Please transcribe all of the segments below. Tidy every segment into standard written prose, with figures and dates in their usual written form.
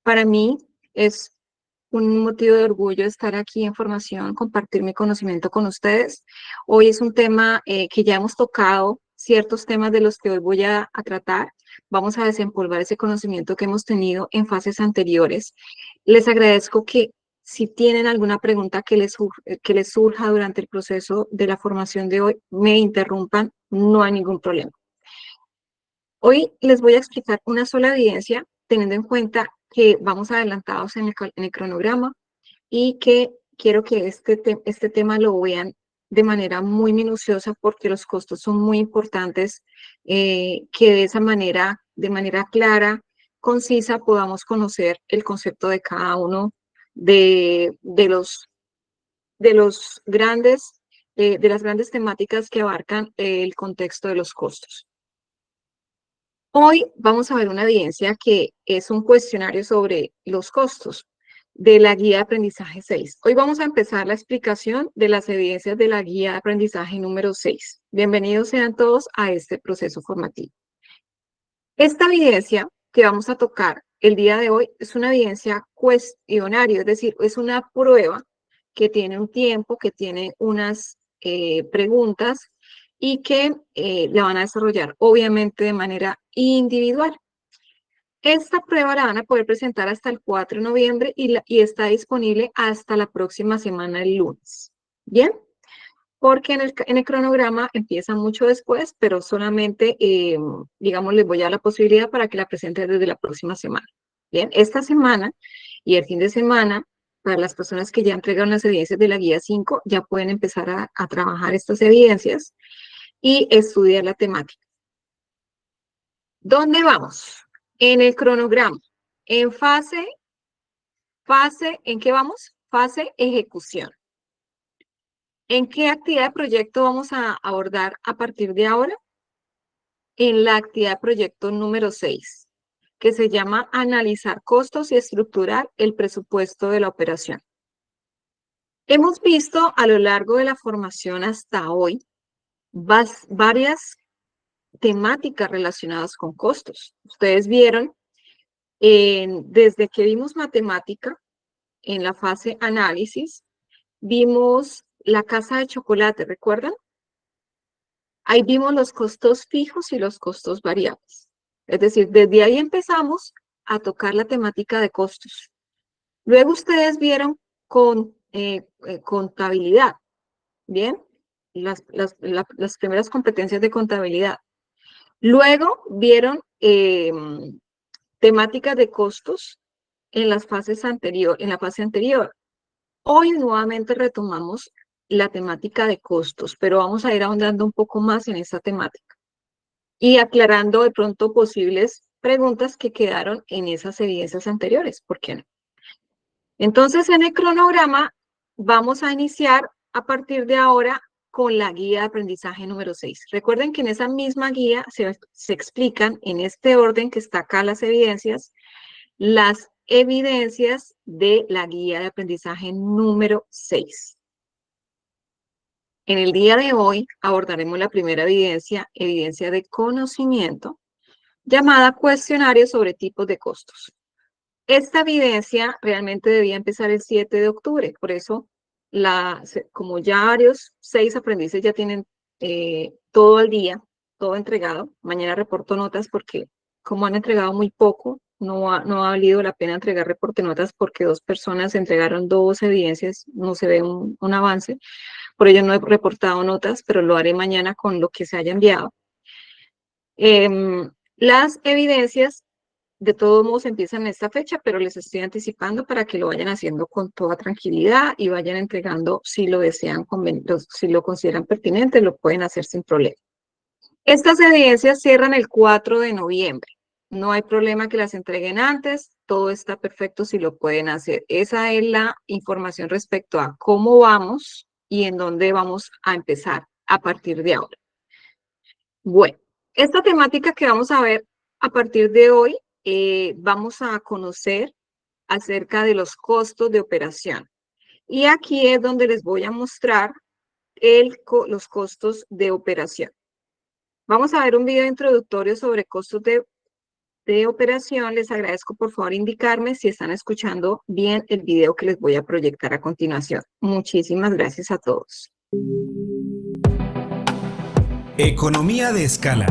Para mí es un motivo de orgullo estar aquí en formación, compartir mi conocimiento con ustedes. Hoy es un tema que ya hemos tocado, ciertos temas de los que hoy voy a tratar. Vamos a desempolvar ese conocimiento que hemos tenido en fases anteriores. Les agradezco que si tienen alguna pregunta que les surja durante el proceso de la formación de hoy, me interrumpan, no hay ningún problema. Hoy les voy a explicar una sola evidencia, teniendo en cuenta que vamos adelantados en el cronograma y que quiero que este tema lo vean de manera muy minuciosa porque los costos son muy importantes, que de esa manera, de manera clara, concisa, podamos conocer el concepto de cada uno de los grandes, de las grandes temáticas que abarcan el contexto de los costos. Hoy vamos a ver una evidencia que es un cuestionario sobre los costos de la guía de aprendizaje 6. Hoy vamos a empezar la explicación de las evidencias de la guía de aprendizaje número 6. Bienvenidos sean todos a este proceso formativo. Esta evidencia que vamos a tocar el día de hoy es una evidencia cuestionario, es decir, es una prueba que tiene un tiempo, que tiene unas preguntas y que la van a desarrollar obviamente de manera individual. Esta prueba la van a poder presentar hasta el 4 de noviembre y está disponible hasta la próxima semana, el lunes. ¿Bien? Porque en el cronograma empieza mucho después, pero solamente, digamos, les voy a dar la posibilidad para que la presenten desde la próxima semana. Bien, esta semana y el fin de semana, para las personas que ya entregaron las evidencias de la guía 5, ya pueden empezar a trabajar estas evidencias y estudiar la temática. ¿Dónde vamos? En el cronograma. En ¿en qué vamos? Fase ejecución. ¿En qué actividad de proyecto vamos a abordar a partir de ahora? En la actividad de proyecto número 6, que se llama analizar costos y estructurar el presupuesto de la operación. Hemos visto a lo largo de la formación hasta hoy varias temáticas relacionadas con costos. Ustedes vieron, desde que vimos matemática, en la fase análisis, vimos la casa de chocolate, ¿recuerdan? Ahí vimos los costos fijos y los costos variables. Es decir, desde ahí empezamos a tocar la temática de costos. Luego ustedes vieron contabilidad, ¿bien? Las primeras competencias de contabilidad. Luego vieron temáticas de costos en la fase anterior. Hoy nuevamente retomamos la temática de costos, pero vamos a ir ahondando un poco más en esta temática y aclarando de pronto posibles preguntas que quedaron en esas evidencias anteriores, ¿por qué no? Entonces, en el cronograma vamos a iniciar a partir de ahora con la guía de aprendizaje número 6. Recuerden que en esa misma guía se explican en este orden que está acá las evidencias de la guía de aprendizaje número 6. En el día de hoy abordaremos la primera evidencia de conocimiento, llamada cuestionario sobre tipos de costos. Esta evidencia realmente debía empezar el 7 de octubre, por eso, como ya varios 6 aprendices ya tienen todo el día, todo entregado, mañana reporto notas porque como han entregado muy poco, no ha valido la pena entregar reporte notas porque 2 personas entregaron 2 evidencias, no se ve un avance, por ello no he reportado notas, pero lo haré mañana con lo que se haya enviado. Las evidencias de todos modos empiezan en esta fecha, pero les estoy anticipando para que lo vayan haciendo con toda tranquilidad y vayan entregando si lo desean, si lo consideran pertinente, lo pueden hacer sin problema. Estas evidencias cierran el 4 de noviembre. No hay problema que las entreguen antes, todo está perfecto si lo pueden hacer. Esa es la información respecto a cómo vamos y en dónde vamos a empezar a partir de ahora. Bueno, esta temática que vamos a ver a partir de hoy, vamos a conocer acerca de los costos de operación. Y aquí es donde les voy a mostrar los costos de operación. Vamos a ver un video introductorio sobre costos de de operación, les agradezco por favor indicarme si están escuchando bien el video que les voy a proyectar a continuación. Muchísimas gracias a todos. Economía de escala.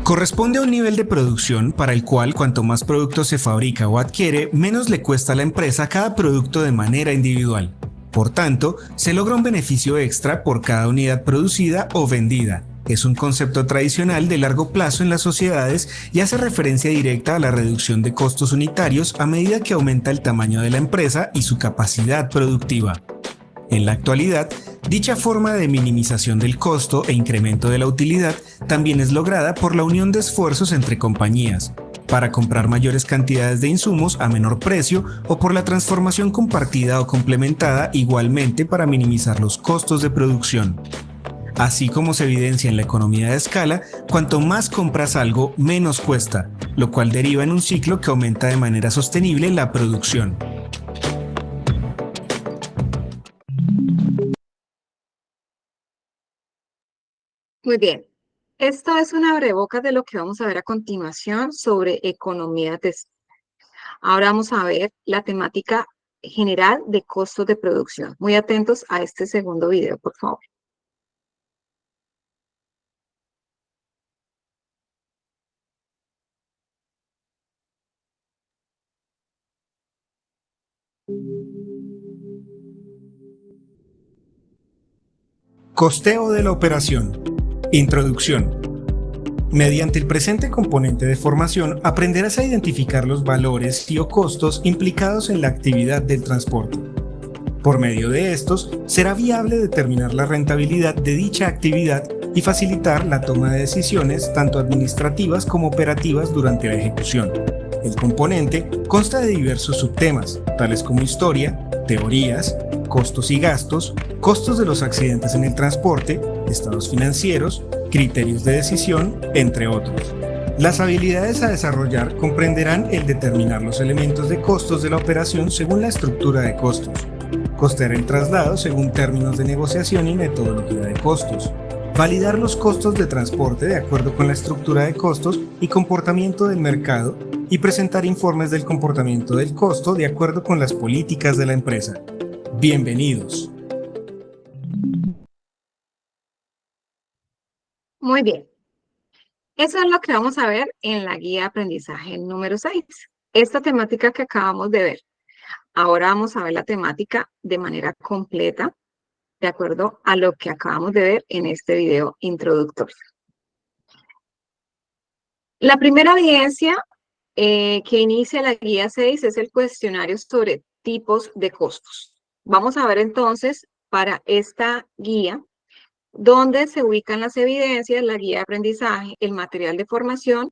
Corresponde a un nivel de producción para el cual cuanto más producto se fabrica o adquiere, menos le cuesta a la empresa cada producto de manera individual. Por tanto, se logra un beneficio extra por cada unidad producida o vendida. Es un concepto tradicional de largo plazo en las sociedades y hace referencia directa a la reducción de costos unitarios a medida que aumenta el tamaño de la empresa y su capacidad productiva. En la actualidad, dicha forma de minimización del costo e incremento de la utilidad también es lograda por la unión de esfuerzos entre compañías, para comprar mayores cantidades de insumos a menor precio o por la transformación compartida o complementada igualmente para minimizar los costos de producción. Así como se evidencia en la economía de escala, cuanto más compras algo, menos cuesta, lo cual deriva en un ciclo que aumenta de manera sostenible la producción. Muy bien. Esto es una abrebocas de lo que vamos a ver a continuación sobre economía de escala. Ahora vamos a ver la temática general de costos de producción. Muy atentos a este segundo video, por favor. Costeo de la operación. Introducción. Mediante el presente componente de formación aprenderás a identificar los valores y o costos implicados en la actividad del transporte. Por medio de estos, será viable determinar la rentabilidad de dicha actividad y facilitar la toma de decisiones tanto administrativas como operativas durante la ejecución. El componente consta de diversos subtemas, tales como historia, teorías, costos y gastos, costos de los accidentes en el transporte, estados financieros, criterios de decisión, entre otros. Las habilidades a desarrollar comprenderán el determinar los elementos de costos de la operación según la estructura de costos, costear el traslado según términos de negociación y metodología de costos, validar los costos de transporte de acuerdo con la estructura de costos y comportamiento del mercado y presentar informes del comportamiento del costo de acuerdo con las políticas de la empresa. Bienvenidos. Muy bien. Eso es lo que vamos a ver en la guía de aprendizaje número 6. Esta temática que acabamos de ver. Ahora vamos a ver la temática de manera completa, de acuerdo a lo que acabamos de ver en este video introductorio. La primera evidencia que inicia la guía 6 es el cuestionario sobre tipos de costos. Vamos a ver entonces para esta guía dónde se ubican las evidencias, la guía de aprendizaje, el material de formación,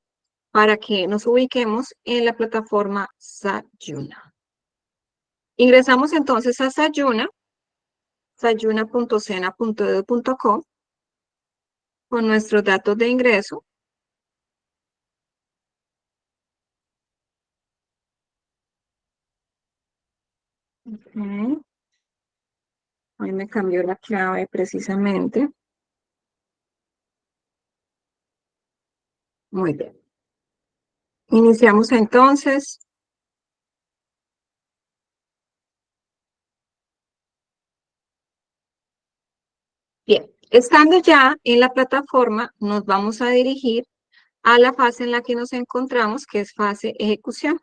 para que nos ubiquemos en la plataforma Sayuna. Ingresamos entonces a Sayuna, sayuna.sena.edu.co, con nuestros datos de ingreso. Hoy me cambió la clave precisamente. Muy bien. Iniciamos entonces. Bien, estando ya en la plataforma, nos vamos a dirigir a la fase en la que nos encontramos, que es fase ejecución.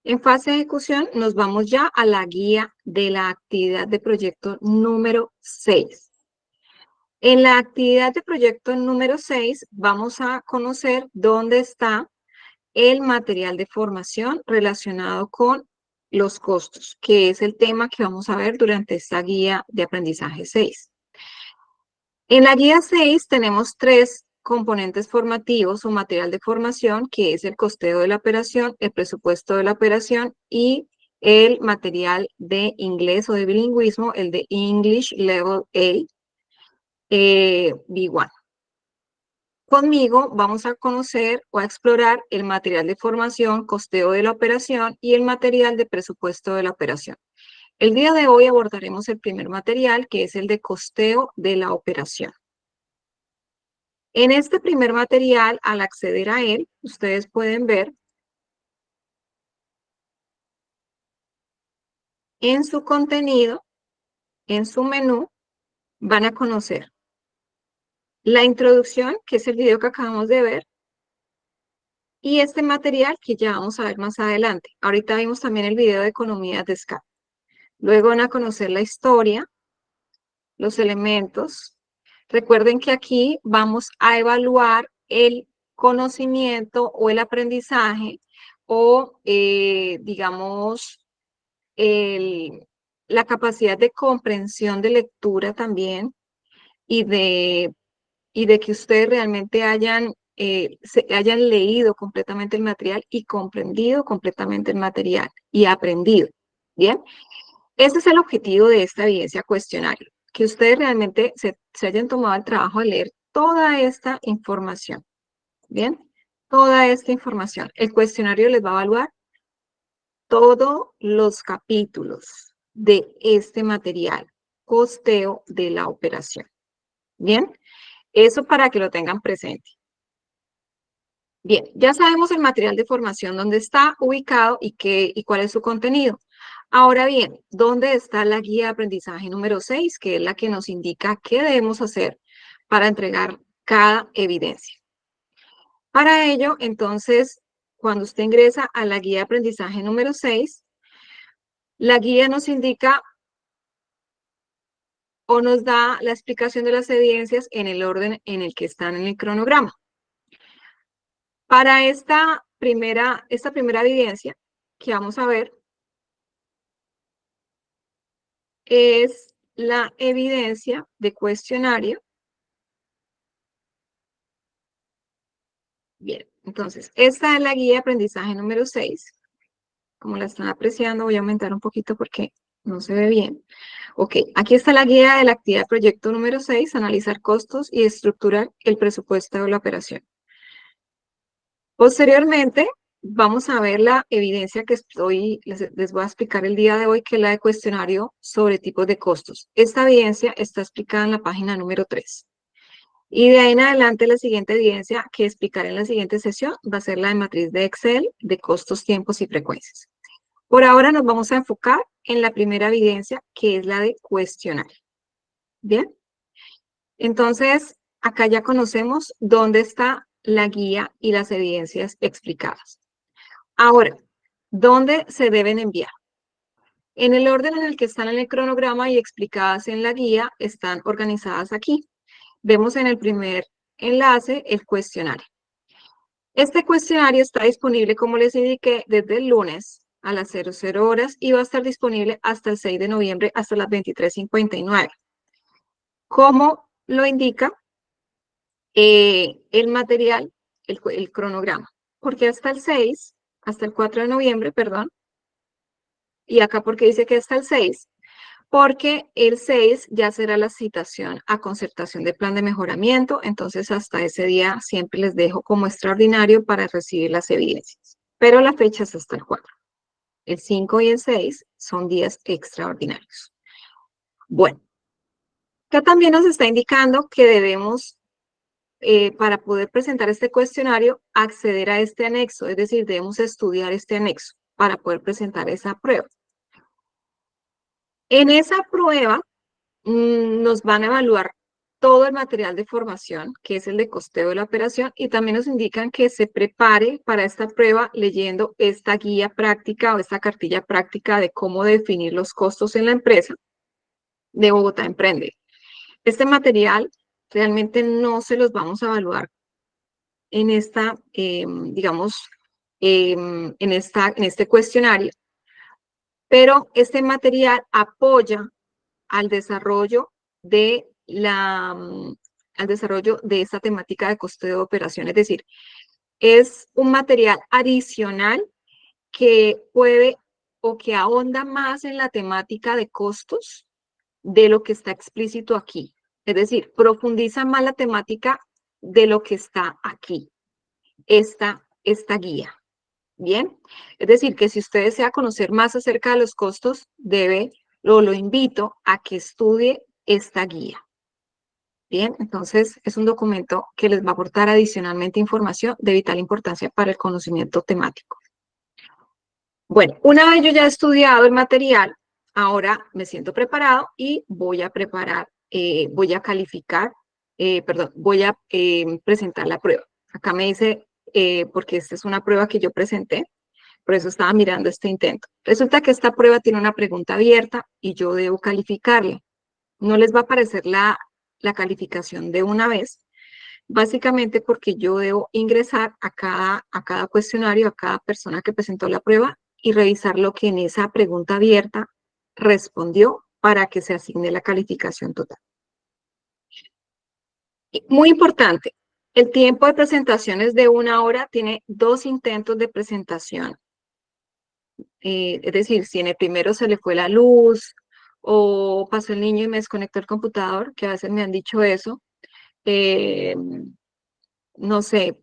En fase de ejecución nos vamos ya a la guía de la actividad de proyecto número 6. En la actividad de proyecto número 6 vamos a conocer dónde está el material de formación relacionado con los costos, que es el tema que vamos a ver durante esta guía de aprendizaje 6. En la guía 6 tenemos 3 componentes formativos o material de formación, que es el costeo de la operación, el presupuesto de la operación y el material de inglés o de bilingüismo, el de English Level A, B1. Conmigo vamos a conocer o a explorar el material de formación, costeo de la operación y el material de presupuesto de la operación. El día de hoy abordaremos el primer material, que es el de costeo de la operación. En este primer material, al acceder a él, ustedes pueden ver en su contenido, en su menú, van a conocer la introducción, que es el video que acabamos de ver, y este material que ya vamos a ver más adelante. Ahorita vimos también el video de economía de escala. Luego van a conocer la historia, los elementos. Recuerden que aquí vamos a evaluar el conocimiento o el aprendizaje o, digamos, la capacidad de comprensión de lectura también y de que ustedes realmente hayan leído completamente el material y comprendido completamente el material y aprendido. ¿Bien? Ese es el objetivo de esta evidencia cuestionario, que ustedes realmente se hayan tomado el trabajo de leer toda esta información. ¿Bien? Toda esta información. El cuestionario les va a evaluar todos los capítulos de este material, costeo de la operación. ¿Bien? Eso para que lo tengan presente. Bien, ya sabemos el material de formación, dónde está ubicado y cuál es su contenido. Ahora bien, ¿dónde está la guía de aprendizaje número 6, que es la que nos indica qué debemos hacer para entregar cada evidencia? Para ello, entonces, cuando usted ingresa a la guía de aprendizaje número 6, la guía nos indica o nos da la explicación de las evidencias en el orden en el que están en el cronograma. Para esta primera evidencia que vamos a ver es la evidencia de cuestionario. Bien, entonces, esta es la guía de aprendizaje número 6. Como la están apreciando, voy a aumentar un poquito porque no se ve bien. Ok, aquí está la guía de la actividad de proyecto número 6, analizar costos y estructurar el presupuesto de la operación. Posteriormente, vamos a ver la evidencia que les voy a explicar el día de hoy, que es la de cuestionario sobre tipos de costos. Esta evidencia está explicada en la página número 3. Y de ahí en adelante, la siguiente evidencia que explicaré en la siguiente sesión va a ser la de matriz de Excel de costos, tiempos y frecuencias. Por ahora nos vamos a enfocar en la primera evidencia, que es la de cuestionario. ¿Bien? Entonces, acá ya conocemos dónde está la guía y las evidencias explicadas. Ahora, ¿dónde se deben enviar? En el orden en el que están en el cronograma y explicadas en la guía, están organizadas aquí. Vemos en el primer enlace el cuestionario. Este cuestionario está disponible, como les indiqué, desde el lunes a las 00 horas y va a estar disponible hasta el 6 de noviembre, hasta las 23:59. Como lo indica el material, el cronograma, porque hasta el 4 de noviembre, perdón, y acá porque dice que hasta el 6, porque el 6 ya será la citación a concertación de plan de mejoramiento, entonces hasta ese día siempre les dejo como extraordinario para recibir las evidencias, pero la fecha es hasta el 4. El 5 y el 6 son días extraordinarios. Bueno, acá también nos está indicando que debemos, para poder presentar este cuestionario, acceder a este anexo, es decir, debemos estudiar este anexo para poder presentar esa prueba. En esa prueba nos van a evaluar todo el material de formación, que es el de costeo de la operación, y también nos indican que se prepare para esta prueba leyendo esta guía práctica o esta cartilla práctica de cómo definir los costos en la empresa de Bogotá Emprende. Este material realmente no se los vamos a evaluar en esta, digamos, en este cuestionario, pero este material apoya al desarrollo de al desarrollo de esta temática de costeo de operación. Es decir, es un material adicional que puede o que ahonda más en la temática de costos de lo que está explícito aquí. Es decir, profundiza más la temática de lo que está aquí, esta guía. Bien, es decir, que si usted desea conocer más acerca de los costos, lo invito a que estudie esta guía. Bien, entonces es un documento que les va a aportar adicionalmente información de vital importancia para el conocimiento temático. Bueno, una vez yo ya he estudiado el material, ahora me siento preparado y voy a preparar, voy a calificar, perdón, voy a presentar la prueba. Acá me dice, porque esta es una prueba que yo presenté, por eso estaba mirando este intento. Resulta que esta prueba tiene una pregunta abierta y yo debo calificarla. No les va a aparecer la calificación de una vez, básicamente porque yo debo ingresar a cada cuestionario, a cada persona que presentó la prueba y revisar lo que en esa pregunta abierta respondió para que se asigne la calificación total. Y muy importante, el tiempo de presentación es de 1 hora, tiene 2 intentos de presentación. Es decir, si en el primero se le fue la luz o pasó el niño y me desconectó el computador, que a veces me han dicho eso, eh, no sé,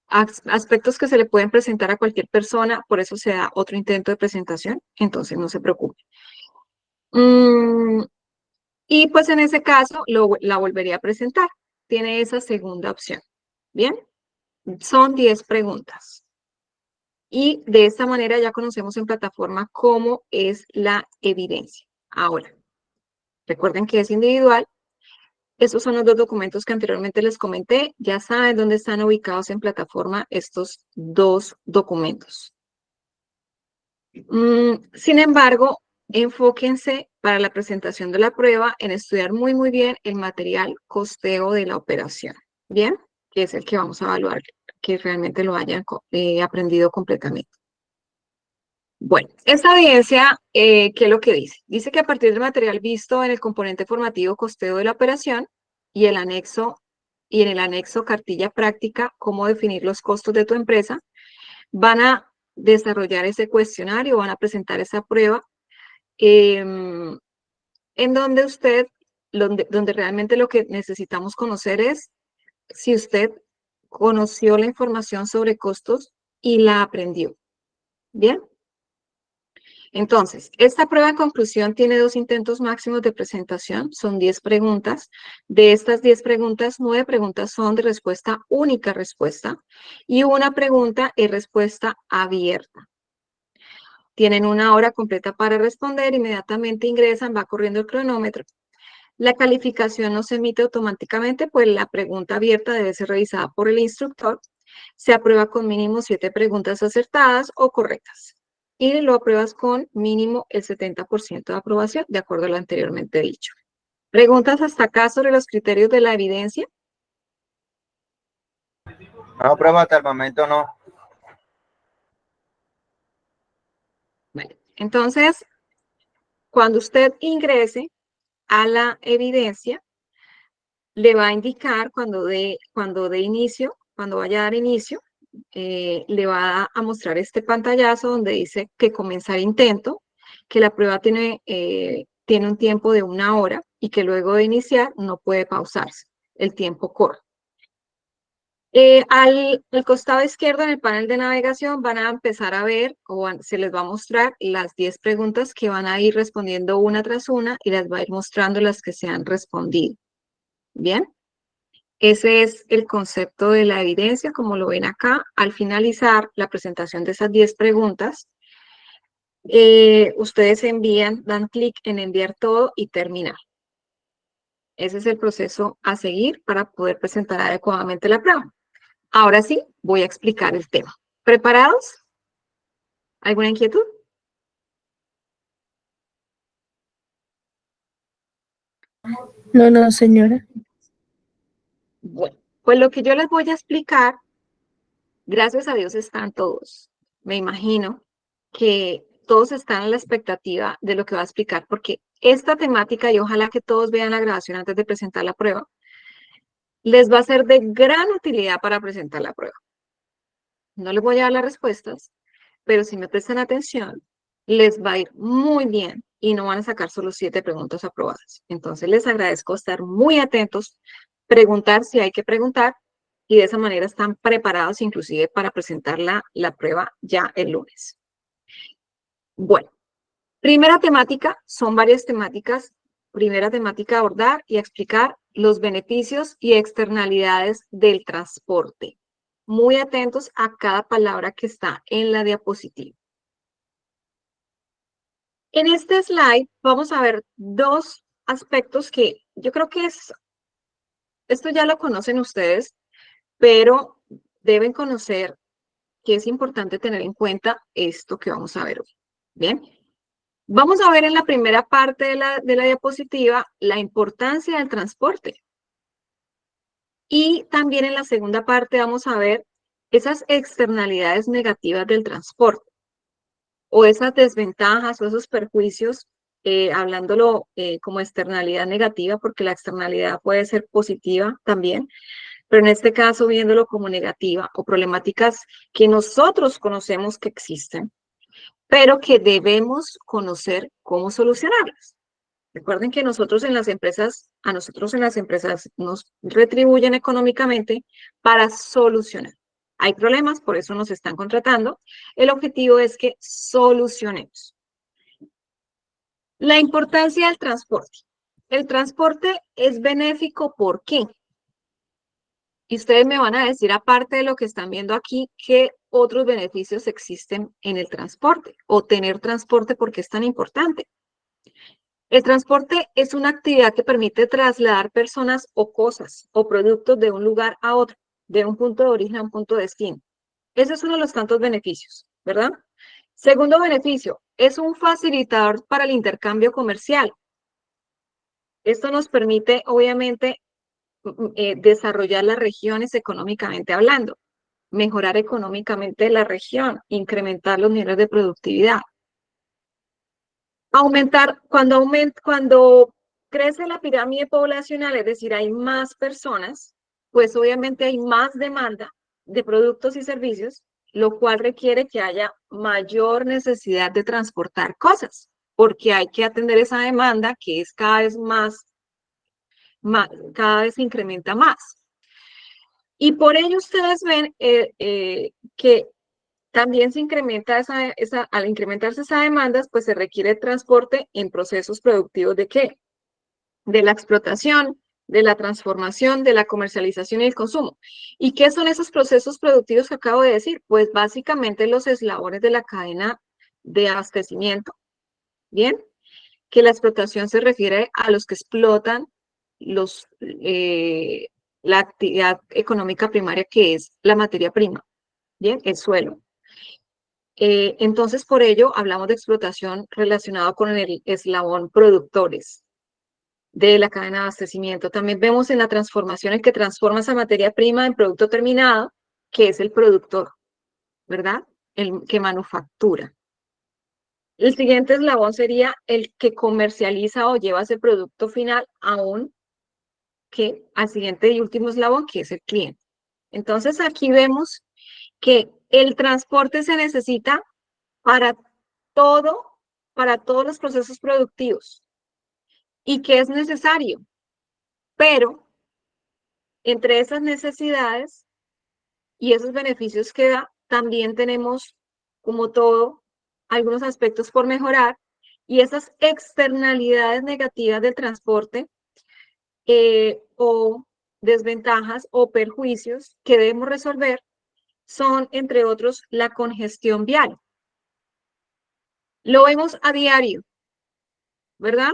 aspectos que se le pueden presentar a cualquier persona, por eso se da otro intento de presentación, entonces no se preocupe. Y pues en ese caso la volvería a presentar. Tiene esa segunda opción. Bien, son 10 preguntas. Y de esta manera ya conocemos en plataforma cómo es la evidencia. Ahora, recuerden que es individual. Estos son los 2 documentos que anteriormente les comenté. Ya saben dónde están ubicados en plataforma estos 2 documentos. Sin embargo, enfóquense para la presentación de la prueba en estudiar muy bien el material costeo de la operación. Bien, que es el que vamos a evaluar, que realmente lo hayan aprendido completamente. Bueno, esta evidencia, ¿qué es lo que dice? Dice que a partir del material visto en el componente formativo costeo de la operación y en el anexo cartilla práctica, cómo definir los costos de tu empresa, van a desarrollar ese cuestionario, van a presentar esa prueba, en donde realmente lo que necesitamos conocer es si usted conoció la información sobre costos y la aprendió. ¿Bien? Entonces, esta prueba en conclusión tiene 2 intentos máximos de presentación, son 10 preguntas. De estas 10 preguntas, 9 preguntas son de respuesta única respuesta y una pregunta es respuesta abierta. Tienen 1 hora completa para responder, inmediatamente ingresan, va corriendo el cronómetro. La calificación no se emite automáticamente, pues la pregunta abierta debe ser revisada por el instructor. Se aprueba con mínimo 7 preguntas acertadas o correctas. Y lo apruebas con mínimo el 70% de aprobación, de acuerdo a lo anteriormente dicho. ¿Preguntas hasta acá sobre los criterios de la evidencia? No, prueba hasta el momento no. Vale. Entonces, cuando usted ingrese a la evidencia, le va a indicar cuando dé inicio, cuando vaya a dar inicio, le va a mostrar este pantallazo donde dice que comenzar intento, que la prueba tiene un tiempo de 1 hora y que luego de iniciar no puede pausarse, el tiempo corre. Al costado izquierdo en el panel de navegación van a empezar a ver o se les va a mostrar las 10 preguntas que van a ir respondiendo una tras una y les va a ir mostrando las que se han respondido. ¿Bien? Ese es el concepto de la evidencia, como lo ven acá. Al finalizar la presentación de esas 10 preguntas, ustedes dan clic en enviar todo y terminar. Ese es el proceso a seguir para poder presentar adecuadamente la prueba. Ahora sí, voy a explicar el tema. ¿Preparados? ¿Alguna inquietud? No, señora. Bueno, pues lo que yo les voy a explicar, gracias a Dios están todos. Me imagino que todos están a la expectativa de lo que va a explicar, porque esta temática, y ojalá que todos vean la grabación antes de presentar la prueba, les va a ser de gran utilidad para presentar la prueba. No les voy a dar las respuestas, pero si me prestan atención, les va a ir muy bien y no van a sacar solo 7 preguntas aprobadas. Entonces, les agradezco estar muy atentos, preguntar si hay que preguntar y de esa manera están preparados inclusive para presentar la prueba ya el lunes. Bueno, primera temática, son varias temáticas primera temática a abordar y a explicar los beneficios y externalidades del transporte. Muy atentos a cada palabra que está en la diapositiva. En este slide vamos a ver dos aspectos que yo creo que esto ya lo conocen ustedes, pero deben conocer que es importante tener en cuenta esto que vamos a ver hoy. Bien, vamos a ver en la primera parte de la diapositiva la importancia del transporte. Y también en la segunda parte vamos a ver esas externalidades negativas del transporte o esas desventajas o esos perjuicios, hablándolo como externalidad negativa, porque la externalidad puede ser positiva también, pero en este caso viéndolo como negativa o problemáticas que nosotros conocemos que existen, pero que debemos conocer cómo solucionarlas. Recuerden que nosotros en las empresas, a nosotros en las empresas nos retribuyen económicamente para solucionar. Hay problemas, por eso nos están contratando. El objetivo es que solucionemos. La importancia del transporte. El transporte es benéfico, ¿por qué? Y ustedes me van a decir, aparte de lo que están viendo aquí, qué otros beneficios existen en el transporte o tener transporte, ¿por qué es tan importante? El transporte es una actividad que permite trasladar personas o cosas o productos de un lugar a otro, de un punto de origen a un punto de destino. Ese es uno de los tantos beneficios, ¿verdad? Segundo beneficio, es un facilitador para el intercambio comercial. Esto nos permite, obviamente, desarrollar las regiones económicamente hablando, mejorar económicamente la región, incrementar los niveles de productividad. Cuando crece la pirámide poblacional, es decir, hay más personas, pues obviamente hay más demanda de productos y servicios, lo cual requiere que haya mayor necesidad de transportar cosas, porque hay que atender esa demanda que es cada vez cada vez se incrementa más. Y por ello ustedes ven que también se incrementa al incrementarse esa demanda, pues se requiere transporte en procesos productivos ¿de qué? De la explotación, de la transformación, de la comercialización y el consumo. ¿Y qué son esos procesos productivos que acabo de decir? Pues básicamente los eslabones de la cadena de abastecimiento. Bien, que la explotación se refiere a los que explotan la actividad económica primaria que es la materia prima, bien, el suelo. Entonces, por ello, hablamos de explotación relacionada con el eslabón productores de la cadena de abastecimiento. También vemos en la transformación el que transforma esa materia prima en producto terminado, que es el productor, ¿verdad? El que manufactura. El siguiente eslabón sería el que comercializa o lleva ese producto final al siguiente y último eslabón, que es el cliente. Entonces, aquí vemos que el transporte se necesita para para todos los procesos productivos y que es necesario, pero entre esas necesidades y esos beneficios que da, también tenemos, como todo, algunos aspectos por mejorar y esas externalidades negativas del transporte o desventajas o perjuicios que debemos resolver son, entre otros, la congestión vial. Lo vemos a diario, ¿verdad?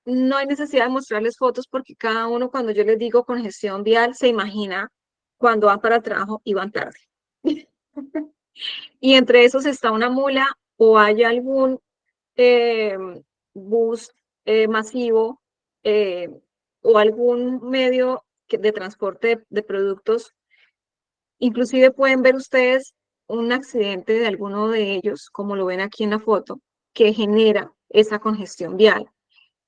No hay necesidad de mostrarles fotos porque cada uno cuando yo les digo congestión vial se imagina cuando van para el trabajo y van tarde. Y entre esos está una mula o hay algún eh, bus masivo o algún medio de transporte de productos. Inclusive pueden ver ustedes un accidente de alguno de ellos, como lo ven aquí en la foto, que genera esa congestión vial.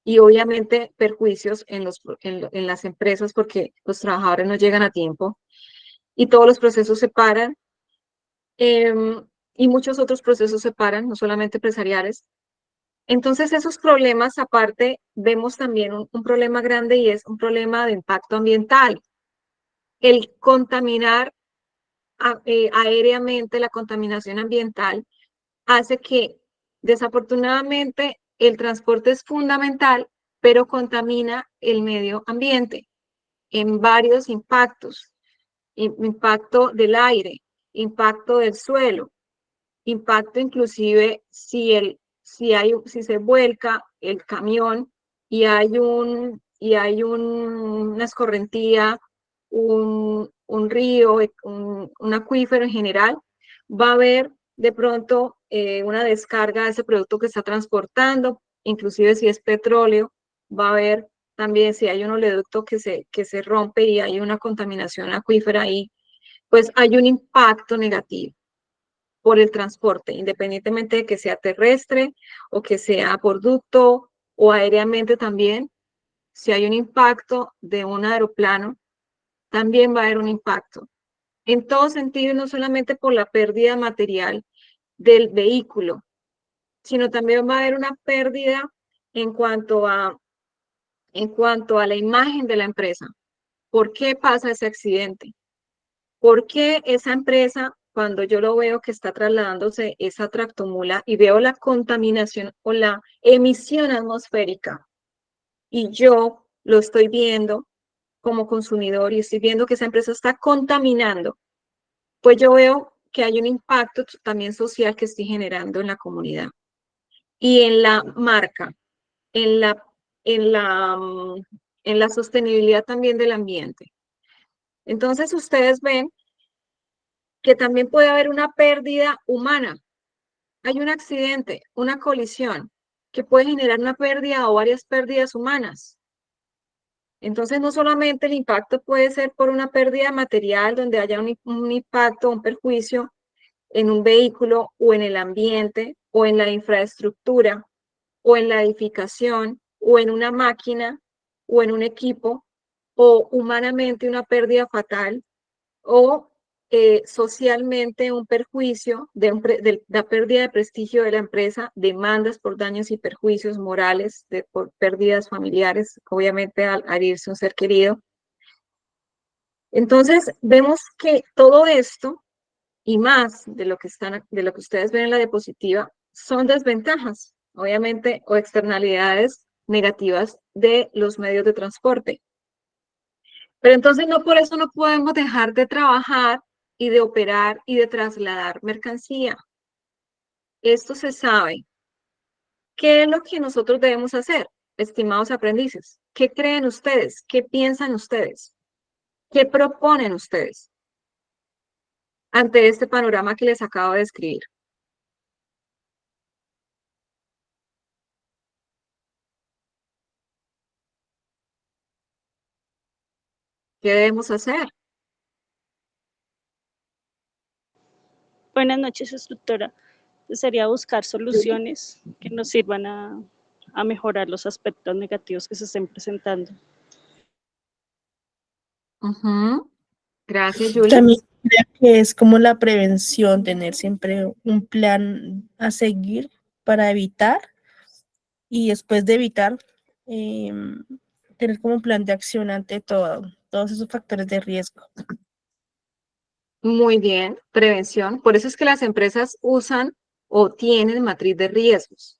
Y obviamente perjuicios en las empresas porque los trabajadores no llegan a tiempo y todos los procesos se paran y muchos otros procesos se paran, no solamente empresariales. Entonces esos problemas aparte vemos también un problema grande y es un problema de impacto ambiental. El contaminar aéreamente, la contaminación ambiental hace que desafortunadamente el transporte es fundamental, pero contamina el medio ambiente en varios impactos. Impacto del aire, impacto del suelo, impacto inclusive si se vuelca el camión y una escorrentía, un río, un acuífero en general, va a haber de pronto una descarga de ese producto que está transportando, inclusive si es petróleo, va a haber también si hay un oleoducto que se rompe y hay una contaminación acuífera ahí, pues hay un impacto negativo por el transporte, independientemente de que sea terrestre o que sea por ducto o aéreamente también. Si hay un impacto de un aeroplano, también va a haber un impacto. En todo sentido, no solamente por la pérdida material del vehículo, sino también va a haber una pérdida en cuanto a, en cuanto a la imagen de la empresa. ¿Por qué pasa ese accidente? ¿Por qué esa empresa, cuando yo lo veo que está trasladándose esa tractomula y veo la contaminación o la emisión atmosférica y yo lo estoy viendo como consumidor y estoy viendo que esa empresa está contaminando, pues yo veo que hay un impacto también social que estoy generando en la comunidad y en la marca, en la, en la, en la sostenibilidad también del ambiente. Entonces ustedes ven que también puede haber una pérdida humana. Hay un accidente, una colisión, que puede generar una pérdida o varias pérdidas humanas. Entonces, no solamente el impacto puede ser por una pérdida material, donde haya un impacto, un perjuicio en un vehículo o en el ambiente o en la infraestructura o en la edificación o en una máquina o en un equipo o humanamente una pérdida fatal o socialmente un perjuicio de la pérdida de prestigio de la empresa, demandas por daños y perjuicios morales, por pérdidas familiares, obviamente al irse un ser querido. Entonces, vemos que todo esto y más de lo que ustedes ven en la diapositiva son desventajas, obviamente, o externalidades negativas de los medios de transporte. Pero entonces no por eso no podemos dejar de trabajar y de operar y de trasladar mercancía. Esto se sabe. ¿Qué es lo que nosotros debemos hacer, estimados aprendices? ¿Qué creen ustedes? ¿Qué piensan ustedes? ¿Qué proponen ustedes ante este panorama que les acabo de describir? ¿Qué debemos hacer? Buenas noches, instructora. Sería buscar soluciones que nos sirvan a mejorar los aspectos negativos que se estén presentando. Gracias, Julie. También creo que es como la prevención, tener siempre un plan a seguir para evitar y después de evitar, tener como un plan de acción ante todos esos factores de riesgo. Muy bien, prevención. Por eso es que las empresas usan o tienen matriz de riesgos.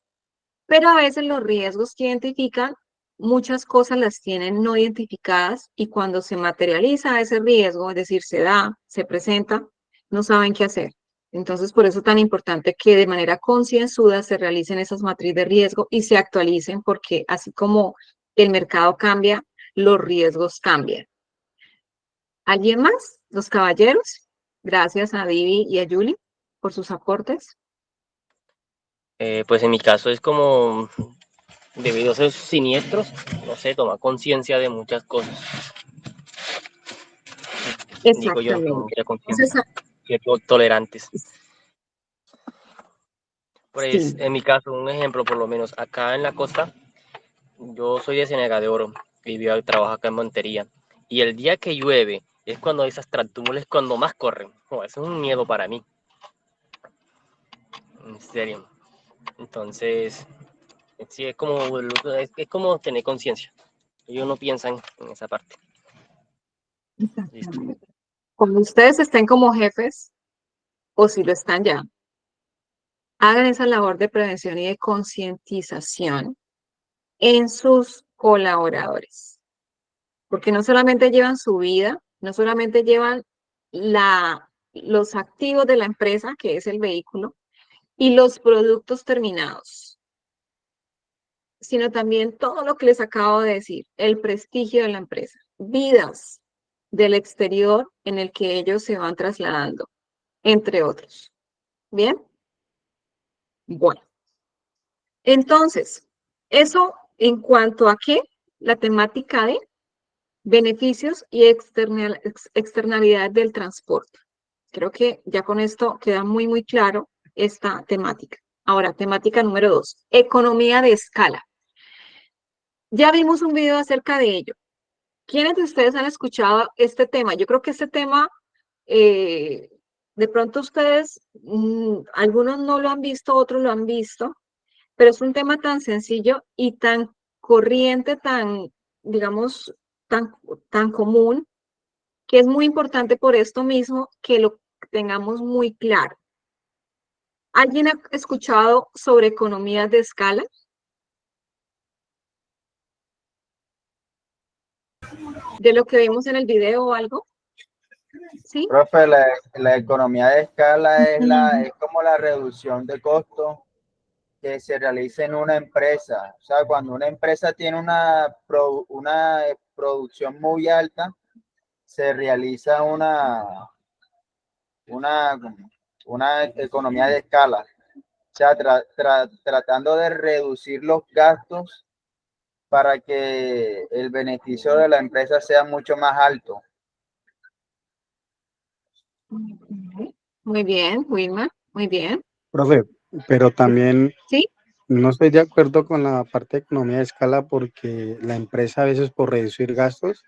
Pero a veces los riesgos que identifican, muchas cosas las tienen no identificadas y cuando se materializa ese riesgo, es decir, se da, se presenta, no saben qué hacer. Entonces, por eso es tan importante que de manera concienzuda se realicen esas matrices de riesgo y se actualicen porque así como el mercado cambia, los riesgos cambian. ¿Alguien más? ¿Los caballeros? Gracias a Vivi y a Julie por sus aportes. Pues en mi caso es como, debido a esos siniestros, no sé, tomar conciencia de muchas cosas. Digo yo, con mucha conciencia, tolerantes. Pues Sí. en mi caso, un ejemplo por lo menos, acá en la costa, yo soy de Ciénega de Oro, trabajo acá en Montería, y el día que llueve es cuando esas tractómulas cuando más corren. Oh, eso es un miedo para mí, en serio. Entonces, sí, es como tener conciencia. Ellos no piensan en esa parte. Listo. Cuando ustedes estén como jefes, o si lo están ya, hagan esa labor de prevención y de concientización en sus colaboradores. Porque no solamente llevan su vida, no solamente llevan los activos de la empresa, que es el vehículo, y los productos terminados, sino también todo lo que les acabo de decir, el prestigio de la empresa, vidas del exterior en el que ellos se van trasladando, entre otros. ¿Bien? Bueno, entonces, eso en cuanto a qué, la temática de beneficios y externalidades del transporte. Creo que ya con esto queda muy, muy claro esta temática. Ahora, temática número 2, economía de escala. Ya vimos un video acerca de ello. ¿Quiénes de ustedes han escuchado este tema? Yo creo que este tema, de pronto ustedes, algunos no lo han visto, otros lo han visto, pero es un tema tan sencillo y tan corriente, tan, digamos, tan común, que es muy importante por esto mismo que lo tengamos muy claro. ¿Alguien ha escuchado sobre economías de escala? ¿De lo que vimos en el video o algo? ¿Sí? Profe, la economía de escala es como la reducción de costos que se realiza en una empresa. O sea, cuando una empresa tiene una producción muy alta, se realiza una, una economía de escala. O sea, tratando de reducir los gastos para que el beneficio de la empresa sea mucho más alto. Muy bien, Wilma, muy bien. Profe, pero también ¿Sí? no estoy de acuerdo con la parte de economía de escala porque la empresa a veces por reducir gastos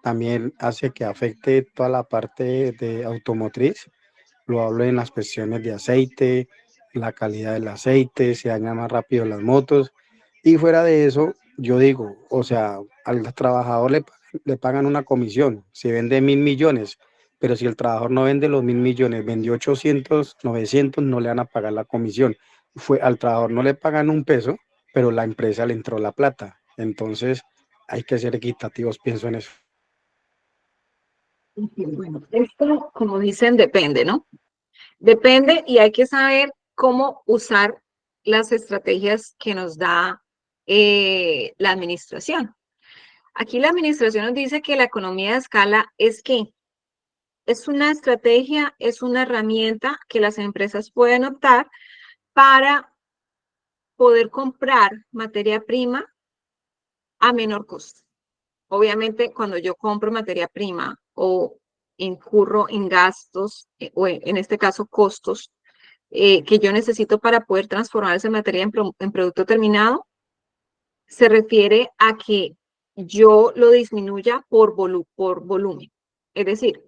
también hace que afecte toda la parte de automotriz. Lo hablo en las cuestiones de aceite, la calidad del aceite, se dañan más rápido las motos. Y fuera de eso, yo digo, o sea, al trabajador le pagan una comisión, se vende 1.000 millones, pero si el trabajador no vende los 1.000 millones, vendió 800, 900, no le van a pagar la comisión. Al trabajador no le pagan un peso, pero la empresa le entró la plata. Entonces, hay que ser equitativos, pienso en eso. Bueno, esto, como dicen, depende, ¿no? Depende y hay que saber cómo usar las estrategias que nos da la administración. Aquí la administración nos dice que la economía de escala es que es una estrategia, es una herramienta que las empresas pueden optar para poder comprar materia prima a menor costo. Obviamente, cuando yo compro materia prima o incurro en gastos, o en este caso costos, que yo necesito para poder transformar esa materia en producto terminado, se refiere a que yo lo disminuya por volumen. Es decir,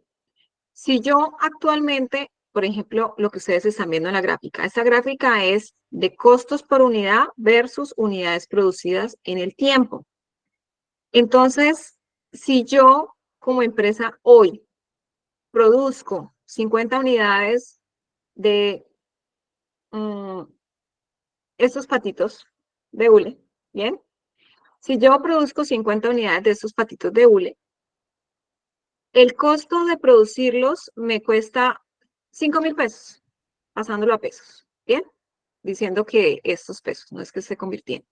si yo actualmente, por ejemplo, lo que ustedes están viendo en la gráfica, esta gráfica es de costos por unidad versus unidades producidas en el tiempo. Entonces, si yo como empresa hoy produzco 50 unidades de estos patitos de hule, ¿bien? Si yo produzco 50 unidades de estos patitos de hule, el costo de producirlos me cuesta 5.000 pesos, pasándolo a pesos, ¿bien? Diciendo que estos pesos, no es que se convirtieran.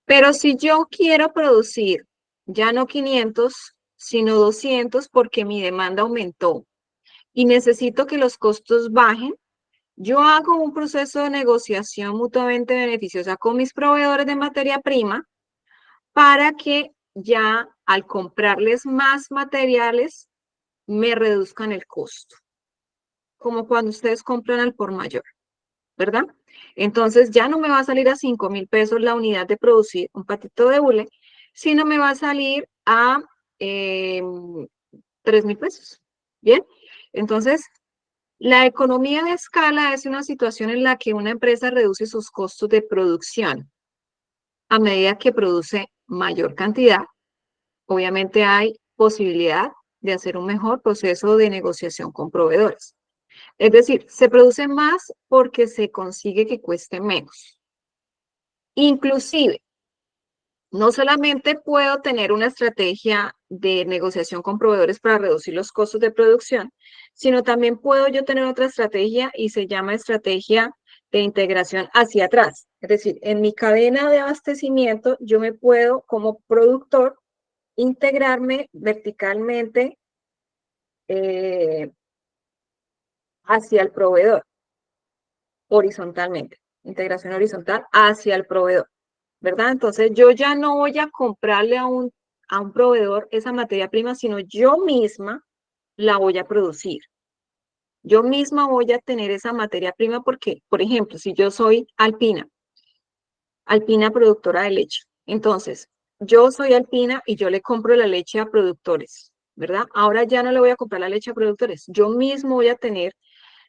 Pero si yo quiero producir ya no 500, sino 200 porque mi demanda aumentó y necesito que los costos bajen, yo hago un proceso de negociación mutuamente beneficiosa con mis proveedores de materia prima para que ya al comprarles más materiales me reduzcan el costo, como cuando ustedes compran al por mayor, ¿verdad? Entonces ya no me va a salir a 5.000 pesos la unidad de producir un patito de hule, sino me va a salir a 3.000 pesos. Bien, entonces la economía de escala es una situación en la que una empresa reduce sus costos de producción a medida que produce mayor cantidad. Obviamente hay posibilidad de hacer un mejor proceso de negociación con proveedores. Es decir, se produce más porque se consigue que cueste menos. Inclusive, No solamente puedo tener una estrategia de negociación con proveedores para reducir los costos de producción, sino también puedo yo tener otra estrategia y se llama estrategia de integración hacia atrás. Es decir, en mi cadena de abastecimiento, yo me puedo, como productor, integrarme verticalmente hacia el proveedor, horizontalmente. Integración horizontal hacia el proveedor, ¿verdad? Entonces, yo ya no voy a comprarle a un proveedor esa materia prima, sino yo misma la voy a producir. Yo misma voy a tener esa materia prima porque, por ejemplo, si yo soy Alpina productora de leche, entonces yo soy Alpina y yo le compro la leche a productores, ¿verdad? Ahora ya no le voy a comprar la leche a productores, yo mismo voy a tener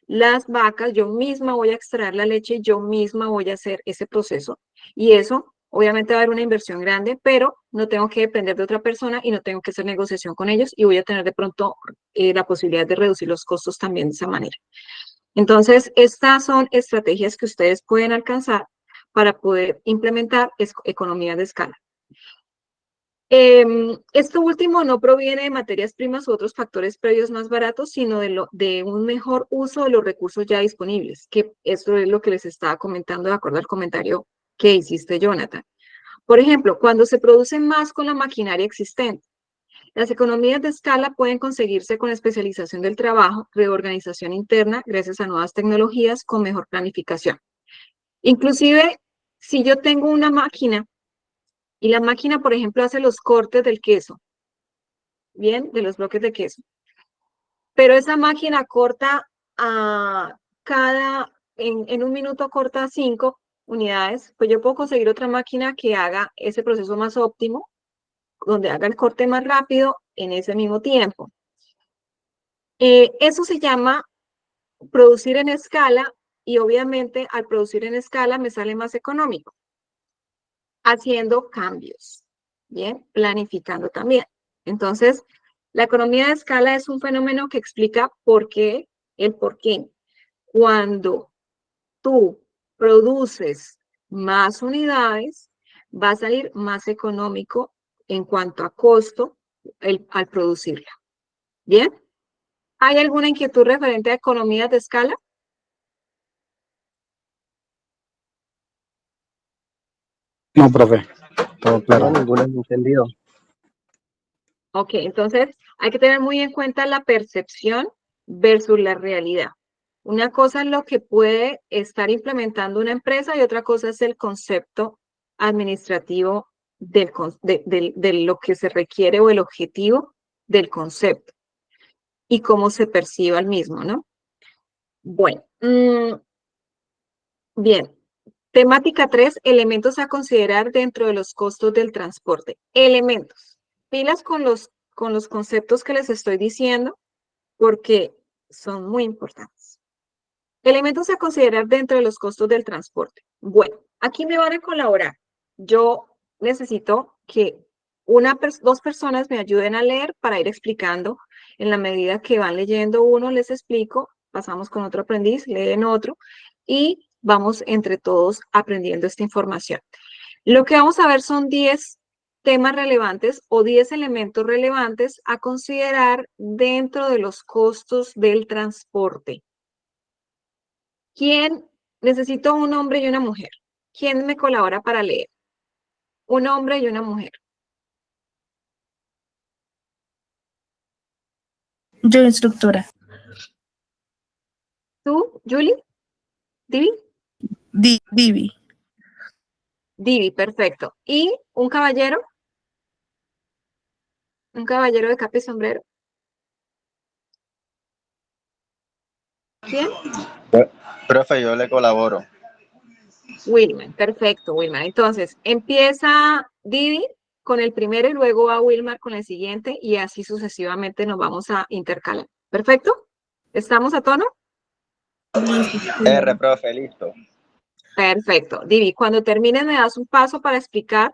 las vacas, yo misma voy a extraer la leche, yo misma voy a hacer ese proceso. Y eso, obviamente, va a haber una inversión grande, pero no tengo que depender de otra persona y no tengo que hacer negociación con ellos y voy a tener de pronto la posibilidad de reducir los costos también de esa manera. Entonces, estas son estrategias que ustedes pueden alcanzar para poder implementar economías de escala. Esto último no proviene de materias primas u otros factores previos más baratos, sino de un mejor uso de los recursos ya disponibles, que eso es lo que les estaba comentando de acuerdo al comentario que hiciste, Jonathan. Por ejemplo, cuando se produce más con la maquinaria existente, las economías de escala pueden conseguirse con especialización del trabajo, reorganización interna, gracias a nuevas tecnologías con mejor planificación. Inclusive, si yo tengo una máquina y la máquina, por ejemplo, hace los cortes del queso, bien, de los bloques de queso. Pero esa máquina corta en un minuto corta 5 unidades, pues yo puedo conseguir otra máquina que haga ese proceso más óptimo, donde haga el corte más rápido en ese mismo tiempo. Eso se llama producir en escala y obviamente al producir en escala me sale más económico, haciendo cambios, bien, planificando también. Entonces, la economía de escala es un fenómeno que explica el por qué. Cuando tú produces más unidades, va a salir más económico en cuanto a costo al producirla. ¿Bien? ¿Hay alguna inquietud referente a economías de escala? No, profe, todo claro. No, ninguno es entendido. Ok, entonces hay que tener muy en cuenta la percepción versus la realidad. Una cosa es lo que puede estar implementando una empresa y otra cosa es el concepto administrativo de lo que se requiere o el objetivo del concepto y cómo se perciba el mismo, ¿no? Bueno, bien. Temática 3, elementos a considerar dentro de los costos del transporte. Elementos. Pilas con los conceptos que les estoy diciendo porque son muy importantes. Elementos a considerar dentro de los costos del transporte. Bueno, aquí me van a colaborar. Yo necesito que dos personas me ayuden a leer para ir explicando. En la medida que van leyendo uno, les explico, pasamos con otro aprendiz, leen otro y vamos entre todos aprendiendo esta información. Lo que vamos a ver son 10 temas relevantes o 10 elementos relevantes a considerar dentro de los costos del transporte. Necesito un hombre y una mujer. ¿Quién me colabora para leer? Un hombre y una mujer. Yo, instructora. ¿Tú, Julie? ¿Divi? Divi. Divi, perfecto. ¿Y un caballero? ¿Un caballero de capa y sombrero? ¿Quién? Profe, yo le colaboro. Wilman, perfecto, Wilman. Entonces, empieza Divi con el primero y luego va Wilmar con el siguiente y así sucesivamente nos vamos a intercalar. ¿Perfecto? ¿Estamos a tono? Listo. R, profe, listo. Perfecto. Divi, cuando termines me das un paso para explicar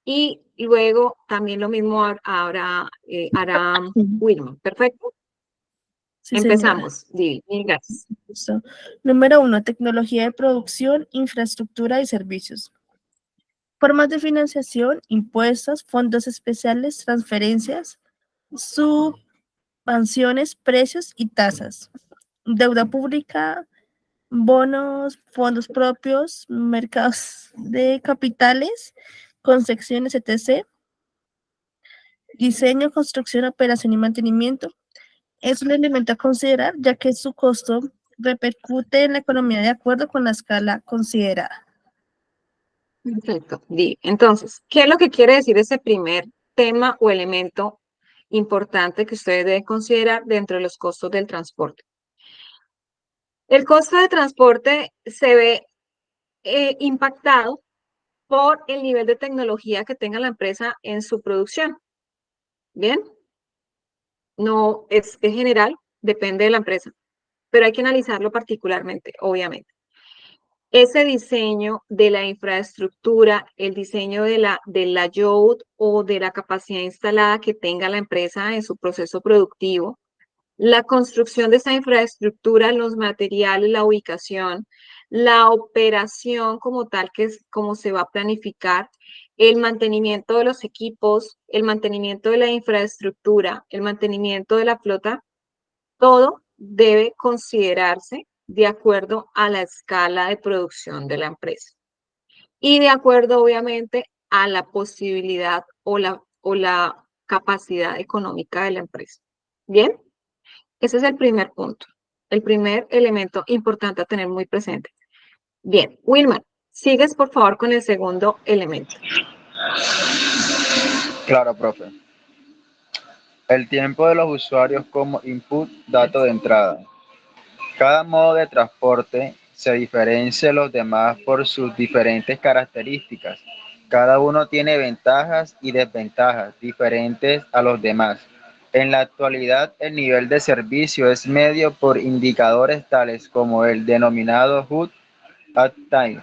y luego también lo mismo hará Wilman. ¿Perfecto? Sí, señora. Empezamos, Divi. Mil gracias. Listo. Número 1, tecnología de producción, infraestructura y servicios. Formas de financiación, impuestos, fondos especiales, transferencias, subvenciones, precios y tasas. Deuda pública, bonos, fondos propios, mercados de capitales, concesiones, etc. Diseño, construcción, operación y mantenimiento. Es un elemento a considerar ya que su costo repercute en la economía de acuerdo con la escala considerada. Perfecto. Entonces, ¿qué es lo que quiere decir ese primer tema o elemento importante que ustedes deben considerar dentro de los costos del transporte? El costo de transporte se ve impactado por el nivel de tecnología que tenga la empresa en su producción. ¿Bien? No es general, depende de la empresa, pero hay que analizarlo particularmente, obviamente. Ese diseño de la infraestructura, el diseño de la layout o de la capacidad instalada que tenga la empresa en su proceso productivo, la construcción de esa infraestructura, los materiales, la ubicación, la operación como tal, que es como se va a planificar, el mantenimiento de los equipos, el mantenimiento de la infraestructura, el mantenimiento de la flota, todo debe considerarse de acuerdo a la escala de producción de la empresa y de acuerdo, obviamente, a la posibilidad o la capacidad económica de la empresa. ¿Bien? Ese es el primer punto, el primer elemento importante a tener muy presente. Bien, Wilman, sigues por favor con el segundo elemento. Claro, profe. El tiempo de los usuarios como input, dato de entrada. Cada modo de transporte se diferencia de los demás por sus diferentes características. Cada uno tiene ventajas y desventajas diferentes a los demás. En la actualidad, el nivel de servicio es medio por indicadores tales como el denominado HUD at time,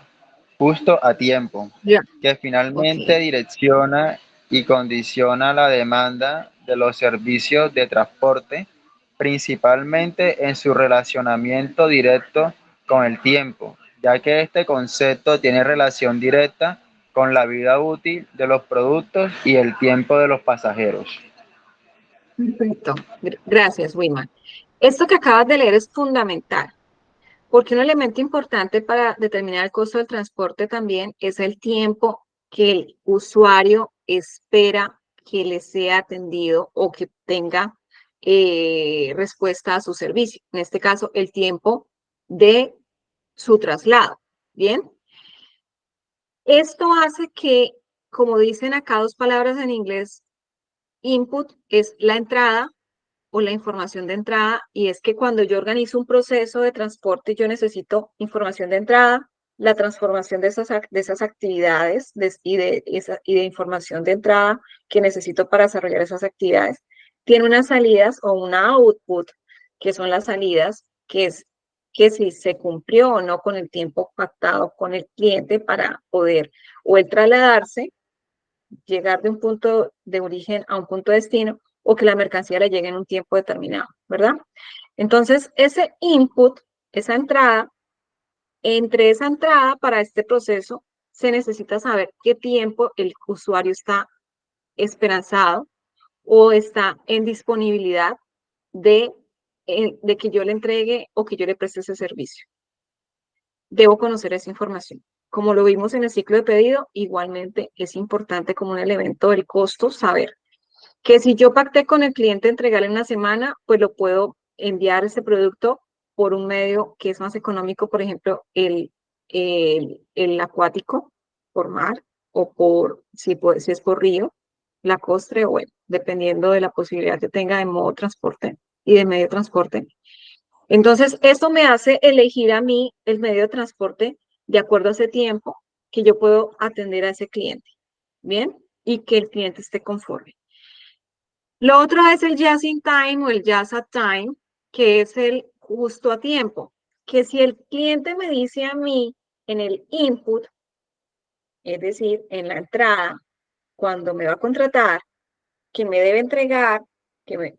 justo a tiempo, Ya, que finalmente ok. direcciona y condiciona la demanda de los servicios de transporte, principalmente en su relacionamiento directo con el tiempo, ya que este concepto tiene relación directa con la vida útil de los productos y el tiempo de los pasajeros. Perfecto. Gracias, Wilman. Esto que acabas de leer es fundamental, porque un elemento importante para determinar el costo del transporte también es el tiempo que el usuario espera que le sea atendido o que tenga respuesta a su servicio. En este caso, el tiempo de su traslado. Bien. Esto hace que, como dicen acá dos palabras en inglés, input es la entrada o la información de entrada, y es que cuando yo organizo un proceso de transporte, yo necesito información de entrada, la transformación de esas actividades y de información de entrada que necesito para desarrollar esas actividades. Tiene unas salidas o una output, que son las salidas, que es que si se cumplió o no con el tiempo pactado con el cliente para poder o el trasladarse, llegar de un punto de origen a un punto de destino, o que la mercancía le llegue en un tiempo determinado, ¿verdad? Entonces, ese input, esa entrada, entre esa entrada para este proceso, se necesita saber qué tiempo el usuario está esperanzado o está en disponibilidad de que yo le entregue o que yo le preste ese servicio. Debo conocer esa información. Como lo vimos en el ciclo de pedido, igualmente es importante como un elemento del costo saber que si yo pacté con el cliente entregarle en una semana, pues lo puedo enviar ese producto por un medio que es más económico, por ejemplo, el acuático, por mar, o si es por río, lacustre, o bueno, dependiendo de la posibilidad que tenga de modo de transporte y de medio de transporte. Entonces, esto me hace elegir a mí el medio de transporte de acuerdo a ese tiempo que yo puedo atender a ese cliente, ¿bien? Y que el cliente esté conforme. Lo otro es el just in time o el just at time, que es el justo a tiempo, que si el cliente me dice a mí en el input, es decir, en la entrada, cuando me va a contratar, que me debe entregar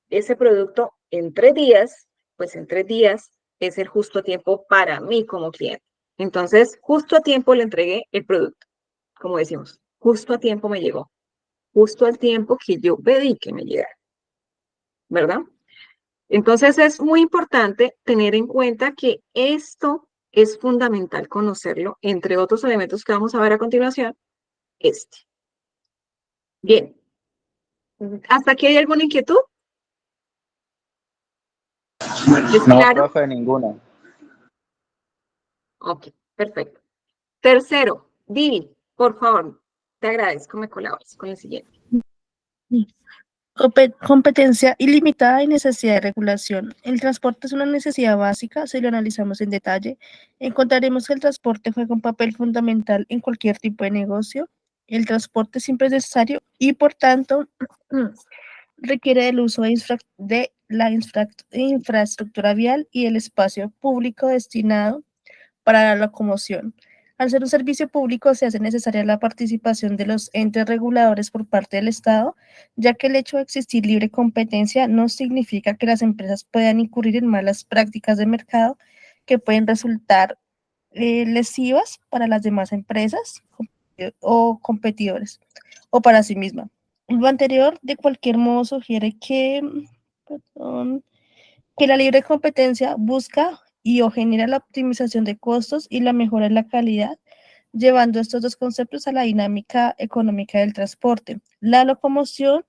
ese producto en 3 días, pues en 3 días es el justo a tiempo para mí como cliente. Entonces, justo a tiempo le entregué el producto, como decimos, justo a tiempo me llegó, justo al tiempo que yo pedí que me llegara, ¿verdad? Entonces es muy importante tener en cuenta que esto es fundamental conocerlo, entre otros elementos que vamos a ver a continuación, este. Bien, ¿hasta aquí hay alguna inquietud? ¿Es No, claro? profe, ninguna. Ok, perfecto. Tercero, Vivi, por favor, te agradezco, me colabores con el siguiente. Competencia ilimitada y necesidad de regulación. El transporte es una necesidad básica. Si lo analizamos en detalle, encontraremos que el transporte juega un papel fundamental en cualquier tipo de negocio. El transporte siempre es necesario y, por tanto, requiere del uso de la infraestructura vial y el espacio público destinado para la locomoción. Al ser un servicio público, se hace necesaria la participación de los entes reguladores por parte del Estado, ya que el hecho de existir libre competencia no significa que las empresas puedan incurrir en malas prácticas de mercado que pueden resultar lesivas para las demás empresas o competidores o para sí misma. Lo anterior, de cualquier modo, sugiere perdón, que la libre competencia busca y o genera la optimización de costos y la mejora en la calidad, llevando estos dos conceptos a la dinámica económica del transporte. La locomoción,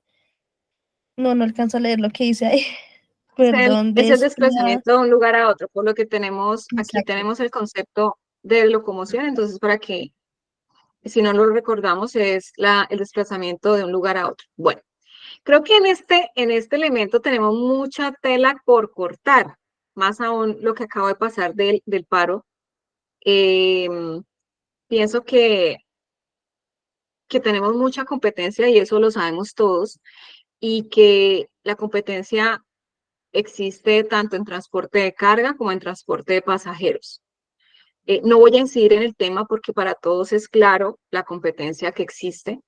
no alcanzo a leer lo que dice ahí, perdón, Es el desplazamiento de un lugar a otro, por lo que tenemos, aquí exacto. tenemos el concepto de locomoción, entonces para que, si no lo recordamos, es el desplazamiento de un lugar a otro. Bueno, creo que en este elemento tenemos mucha tela por cortar, más aún lo que acabo de pasar del paro. Pienso que tenemos mucha competencia y eso lo sabemos todos, y que la competencia existe tanto en transporte de carga como en transporte de pasajeros. No voy a incidir en el tema porque para todos es claro la competencia que existe.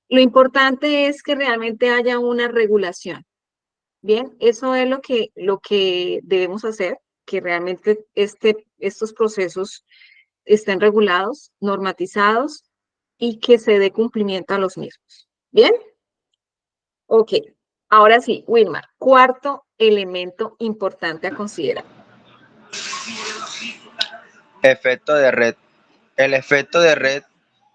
Lo importante es que realmente haya una regulación. Bien, eso es lo que debemos hacer, que realmente estos procesos estén regulados, normatizados y que se dé cumplimiento a los mismos. Bien, ok. Ahora sí, Wilmar, cuarto elemento importante a considerar. Efecto de red. El efecto de red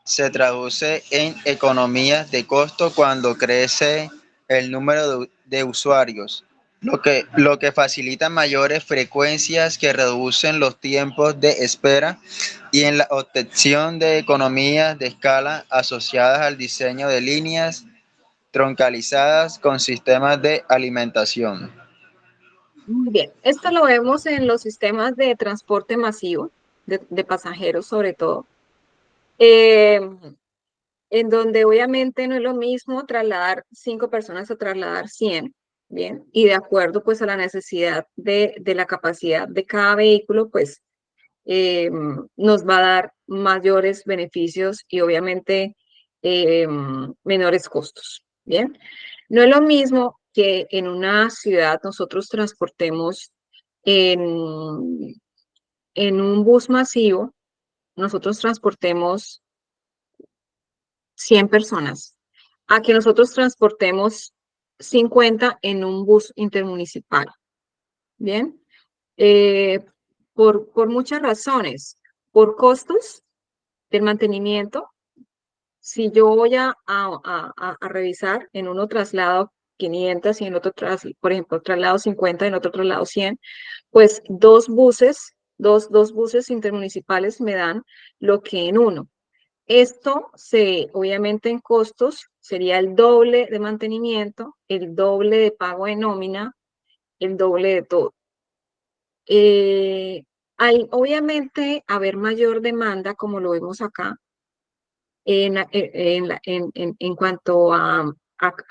se traduce en economías de costo cuando crece el número de usuarios, lo que facilita mayores frecuencias que reducen los tiempos de espera y en la obtención de economías de escala asociadas al diseño de líneas troncalizadas con sistemas de alimentación. Muy bien, esto lo vemos en los sistemas de transporte masivo, de pasajeros sobre todo, eh, en donde obviamente no es lo mismo trasladar 5 personas o trasladar 100, ¿bien? Y de acuerdo pues a la necesidad de la capacidad de cada vehículo, pues nos va a dar mayores beneficios y obviamente menores costos, ¿bien? No es lo mismo que en una ciudad nosotros transportemos en, en un bus masivo, nosotros transportemos 100 personas, a que nosotros transportemos 50 en un bus intermunicipal, ¿bien? Eh, por muchas razones, por costos del mantenimiento. Si yo voy a revisar en uno traslado 500 y en otro, por ejemplo, traslado 50 y en otro traslado 100, pues dos buses intermunicipales me dan lo que en uno. Obviamente en costos, sería el doble de mantenimiento, el doble de pago de nómina, el doble de todo. Al obviamente haber mayor demanda, como lo vemos acá, en cuanto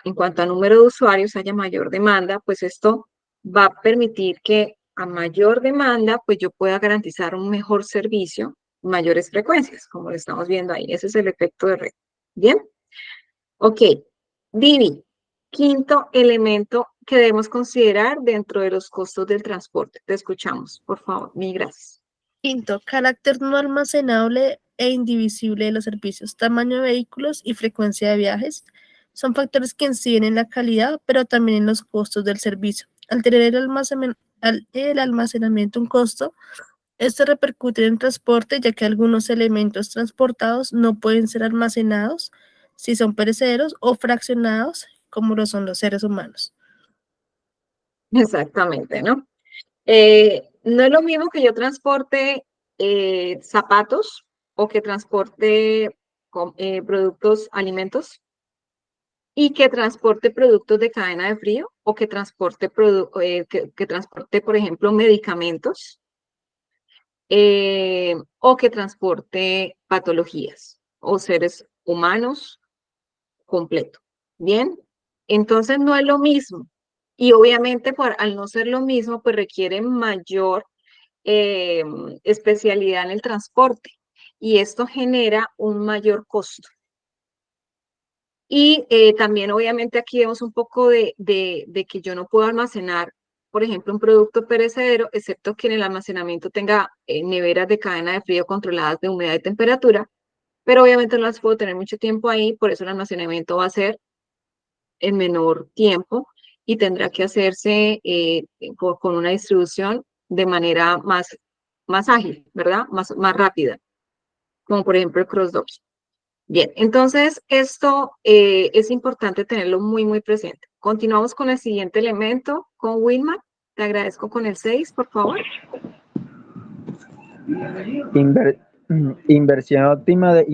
en cuanto a número de usuarios haya mayor demanda, pues esto va a permitir que a mayor demanda, pues yo pueda garantizar un mejor servicio, mayores frecuencias, como lo estamos viendo ahí. Ese es el efecto de red. ¿Bien? Ok. Vivi, quinto elemento que debemos considerar dentro de los costos del transporte. Te escuchamos, por favor. Mil gracias. Quinto, carácter no almacenable e indivisible de los servicios. Tamaño de vehículos y frecuencia de viajes son factores que inciden en la calidad, pero también en los costos del servicio. Al tener el almacenamiento un costo, esto repercute en el transporte, ya que algunos elementos transportados no pueden ser almacenados si son perecederos o fraccionados, como lo son los seres humanos. Exactamente, ¿no? No es lo mismo que yo transporte zapatos o que transporte productos, alimentos, y que transporte productos de cadena de frío o que transporte, que transporte, por ejemplo, medicamentos o que transporte patologías o seres humanos completo. Bien, entonces no es lo mismo. Y obviamente al no ser lo mismo, pues requiere mayor especialidad en el transporte y esto genera un mayor costo. Y también obviamente aquí vemos un poco de que yo no puedo almacenar, por ejemplo, un producto perecedero, excepto que en el almacenamiento tenga neveras de cadena de frío controladas de humedad y temperatura, pero obviamente no las puedo tener mucho tiempo ahí, por eso el almacenamiento va a ser en menor tiempo y tendrá que hacerse con una distribución de manera más ágil, ¿verdad? Más rápida, como por ejemplo el cross-dock. Bien, entonces esto es importante tenerlo muy presente. Continuamos con el siguiente elemento, con Wilmar. Te agradezco con el 6, por favor. Inversión óptima de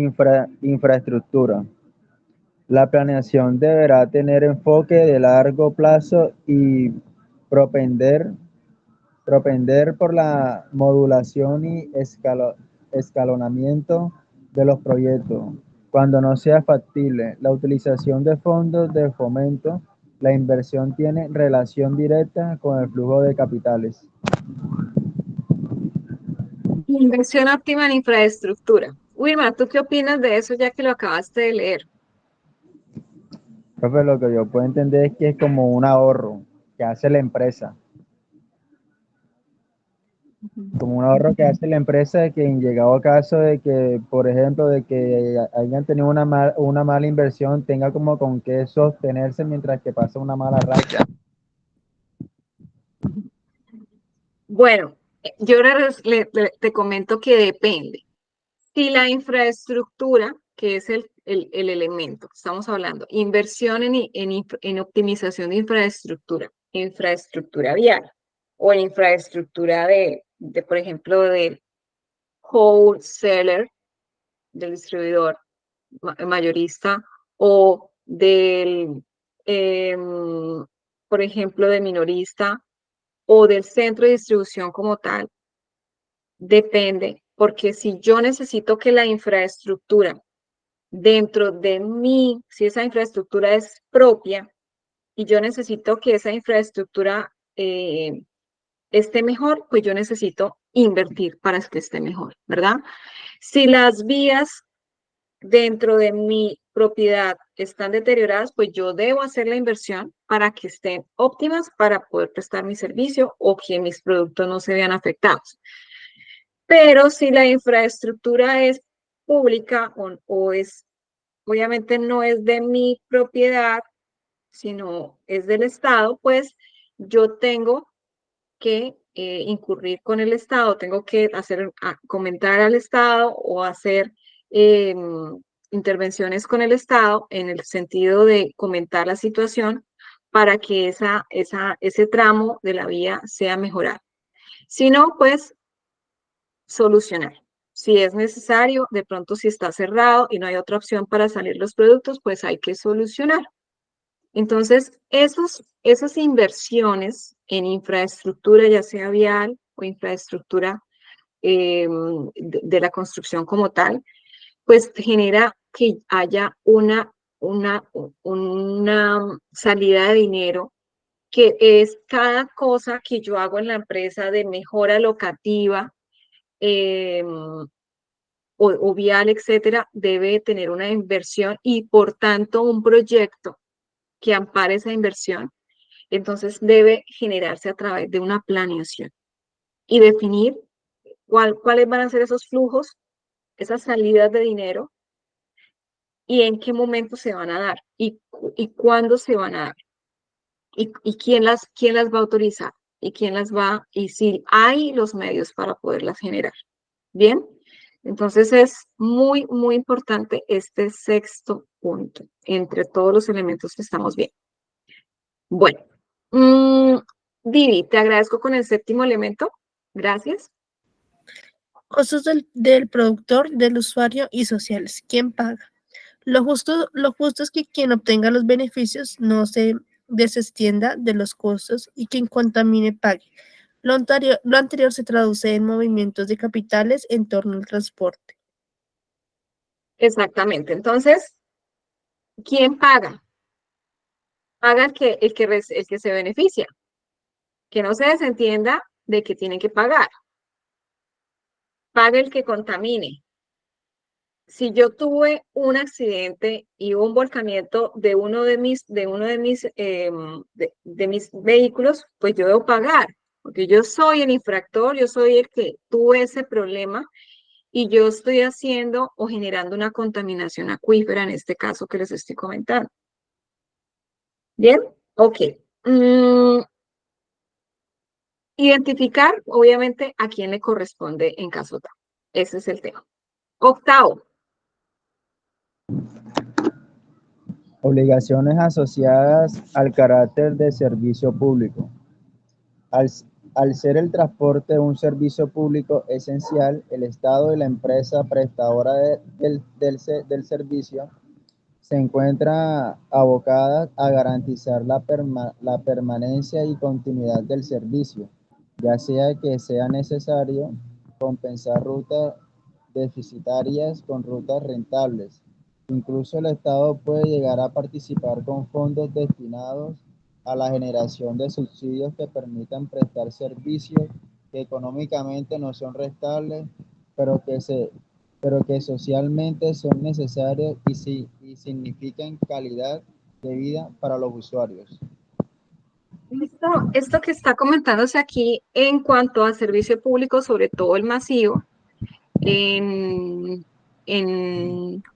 infraestructura. La planeación deberá tener enfoque de largo plazo y propender por la modulación y escalonamiento de los proyectos. Cuando no sea factible la utilización de fondos de fomento, la inversión tiene relación directa con el flujo de capitales. Inversión óptima en infraestructura. Wilmar, ¿tú qué opinas de eso ya que lo acabaste de leer? Profe, lo que yo puedo entender es que es como un ahorro que hace la empresa. Como un ahorro que hace la empresa que en llegado caso de que, por ejemplo, de que hayan tenido una mala inversión, tenga como con qué sostenerse mientras que pasa una mala racha. Bueno, yo ahora te comento que depende. Si la infraestructura, que es el elemento que estamos hablando, inversión en optimización de infraestructura vial o en infraestructura por ejemplo, del wholesaler, del distribuidor mayorista o por ejemplo, del minorista o del centro de distribución como tal, depende, porque si yo necesito que la infraestructura dentro de mí, si esa infraestructura es propia y yo necesito que esa infraestructura esté mejor, pues yo necesito invertir para que esté mejor, ¿verdad? Si las vías dentro de mi propiedad están deterioradas, pues yo debo hacer la inversión para que estén óptimas para poder prestar mi servicio o que mis productos no se vean afectados. Pero si la infraestructura es pública o obviamente no es de mi propiedad, sino es del Estado, pues yo tengo que incurrir con el Estado, tengo que comentar al Estado o hacer intervenciones con el Estado en el sentido de comentar la situación para que ese tramo de la vía sea mejorado. Si no, pues solucionar. Si es necesario, de pronto si está cerrado y no hay otra opción para salir los productos, pues hay que solucionar. Entonces, esas inversiones en infraestructura, ya sea vial o infraestructura de la construcción como tal, pues genera que haya una salida de dinero que es cada cosa que yo hago en la empresa de mejora locativa o vial, etcétera, debe tener una inversión y por tanto un proyecto que ampare esa inversión. Entonces debe generarse a través de una planeación y definir cuáles van a ser esos flujos esas salidas de dinero y en qué momento se van a dar y cuándo se van a dar y quién las va a autorizar y quién las va, y si hay los medios para poderlas generar. Bien, entonces es muy, muy importante este sexto punto entre todos los elementos que estamos viendo. Bueno, Vivi, te agradezco con el séptimo elemento. Gracias. Costos del productor, del usuario y sociales. ¿Quién paga? Lo justo es que quien obtenga los beneficios no se desextienda de los costos y quien contamine pague. Lo anterior se traduce en movimientos de capitales en torno al transporte. Exactamente. Entonces, ¿quién paga? Paga el que se beneficia. Que no se desentienda de que tiene que pagar. Paga el que contamine. Si yo tuve un accidente y un volcamiento de uno de mis vehículos, pues yo debo pagar, porque yo soy el infractor, yo soy el que tuve ese problema y yo estoy haciendo o generando una contaminación acuífera en este caso que les estoy comentando. ¿Bien? Ok. Identificar, obviamente, a quién le corresponde en caso tal. Ese es el tema. Octavo. Obligaciones asociadas al carácter de servicio público. Al, al ser el transporte un servicio público esencial, el Estado y la empresa prestadora del servicio se encuentran abocadas a garantizar la permanencia y continuidad del servicio, ya sea que sea necesario compensar rutas deficitarias con rutas rentables. Incluso el Estado puede llegar a participar con fondos destinados a la generación de subsidios que permitan prestar servicios que económicamente no son rentables, pero que socialmente son necesarios y significan calidad de vida para los usuarios. Esto que está comentándose aquí en cuanto a servicio público, sobre todo el masivo,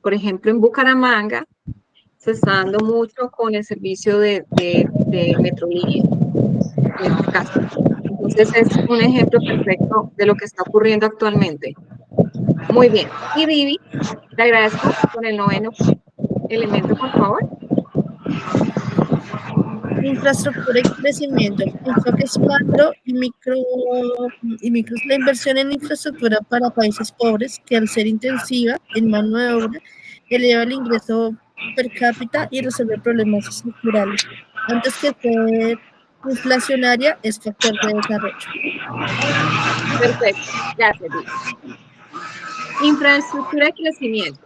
por ejemplo, en Bucaramanga, se está dando mucho con el servicio de Metrolínea, en este caso. Entonces, es un ejemplo perfecto de lo que está ocurriendo actualmente. Muy bien. Y Vivi, te agradezco con el noveno elemento, por favor. Infraestructura y crecimiento. Enfoques macro y micros. La inversión en infraestructura para países pobres, que al ser intensiva en mano de obra, eleva el ingreso per cápita y resuelve problemas estructurales. Antes que ser inflacionaria, es factor de desarrollo. Perfecto. Gracias, Vivi. Infraestructura y crecimiento.